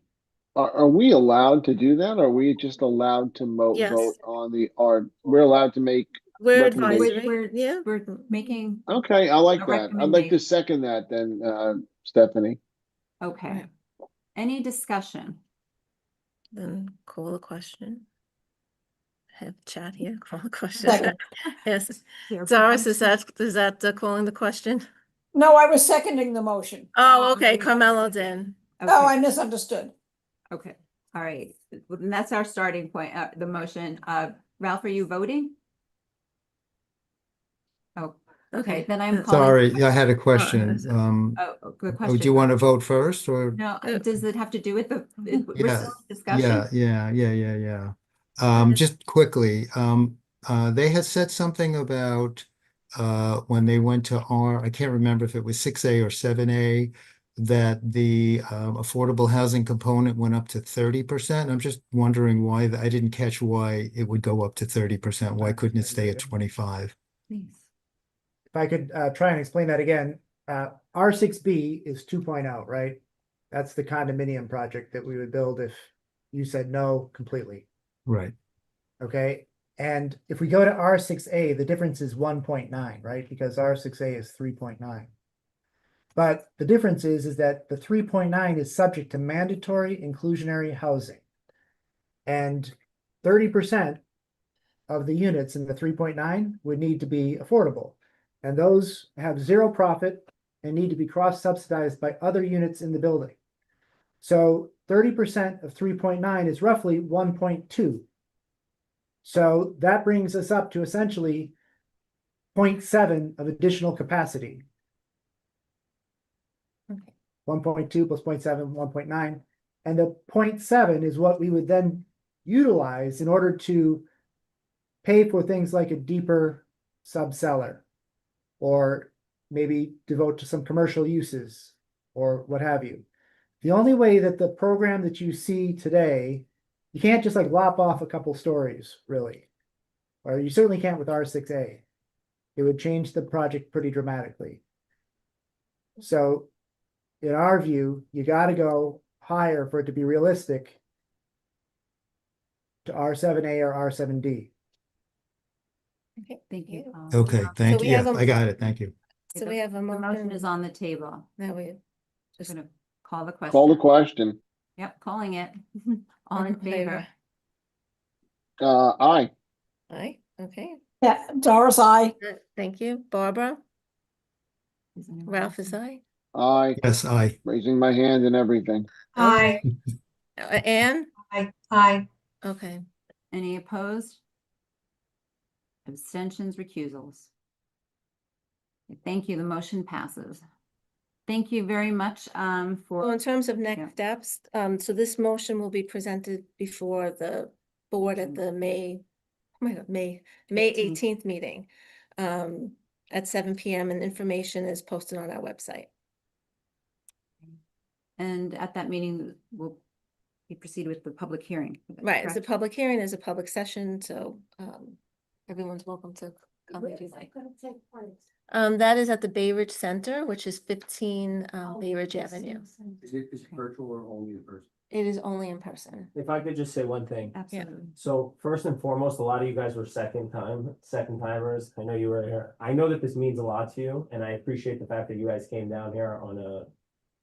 Are we allowed to do that? Or are we just allowed to Yes. vote on the art? We're allowed to make We're recommendations? advisory, yeah. We're making, Okay, I like A that. I'd like to recommendation. second that then, Stephanie. okay. Right. Any discussion? Then call the question. Have chat here, call the question. Second. Yes, There- Doris, is that calling the question? No, I was seconding the motion. Oh, okay, Carmelo then. Oh, I Okay, misunderstood. okay, all right. Well, then that's our starting point, the motion. Ralph, are you voting? Oh, okay, then I'm calling. Sorry, I had a question. Good Do question. you want to vote first or? No, does it have to do with the, we're Yeah, still in discussion? yeah. Just quickly, they had said something about when they went to I can't remember if it was 6A or 7A, that the affordable housing component went up to 30%. I'm just wondering why, I didn't catch why it would go up to 30%. Why couldn't it stay at 25? Please. If I could try and explain that again, R6B is 2.0, right? That's the condominium project that we would build if you said no completely, Right. okay? And if we go to R6A, the difference is 1.9, right? Because R6A is 3.9. But the difference is that the 3.9 is subject to mandatory inclusionary housing. And 30% of the units in the 3.9 would need to be affordable. And those have zero profit and need to be cross-subsidized by other units in the building. So 30% of 3.9 is roughly 1.2. So that brings us up to essentially 0.7 of additional capacity. 1.2 plus 0.7, 1.9. And the 0.7 is what we would then utilize in order to pay for things like a deeper subcellar, or maybe devote to some commercial uses, or what have you. The only way that the program that you see today, you can't just like lop off a couple stories, really. Or you certainly can't with R6A. It would change the project pretty dramatically. So in our view, you got to go higher for it to be realistic to R7A or R7D. Okay, Thank you. Okay, thank we you. have Yeah, a- I got it. Thank you. So we have a The motion motion. is on the table. Now we Just gonna call the question. Call the question. Yep, calling it. All in favor? Aye. Aye, okay. Yeah, Doris, I. Thank you. Barbara? Is anyone Ralph else? is aye. Aye. Yes, aye. Raising my hand and everything. Aye. Anne? Aye. Okay. Any opposed? Abstentions, recusals. Thank you. The motion passes. Thank you very much Well, for, in terms of Yeah. next steps, so this motion will be presented before the board at the May 18th meeting at 7 p.m. and information is posted on our website. and at that meeting, we'll proceed with the public hearing. Right, it's a correct? public hearing, there's a public session, so everyone's welcome to come if you like. That is at the Bay Ridge Center, which is 15 Bay Ridge Avenue. Is it virtual or only in person? It is only in person. If I could just say one thing. Absolutely. So first and foremost, a lot of you guys were second timers. I know you were here. I know that this means a lot to you, and I appreciate the fact that you guys came down here on a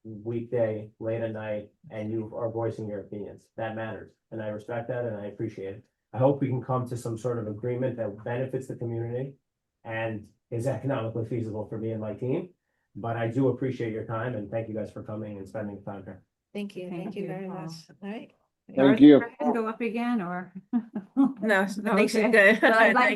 weekday, late at night, and you are voicing your opinions. That matters, and I respect that, and I appreciate it. I hope we can come to some sort of agreement that benefits the community and is economically feasible for me and my team. But I do appreciate your time, and thank you guys for coming and spending the time here. Thank you. Thank you very much. All right. Thank you. Go up again or? No, I think she's Okay. good. So I'd like Thank to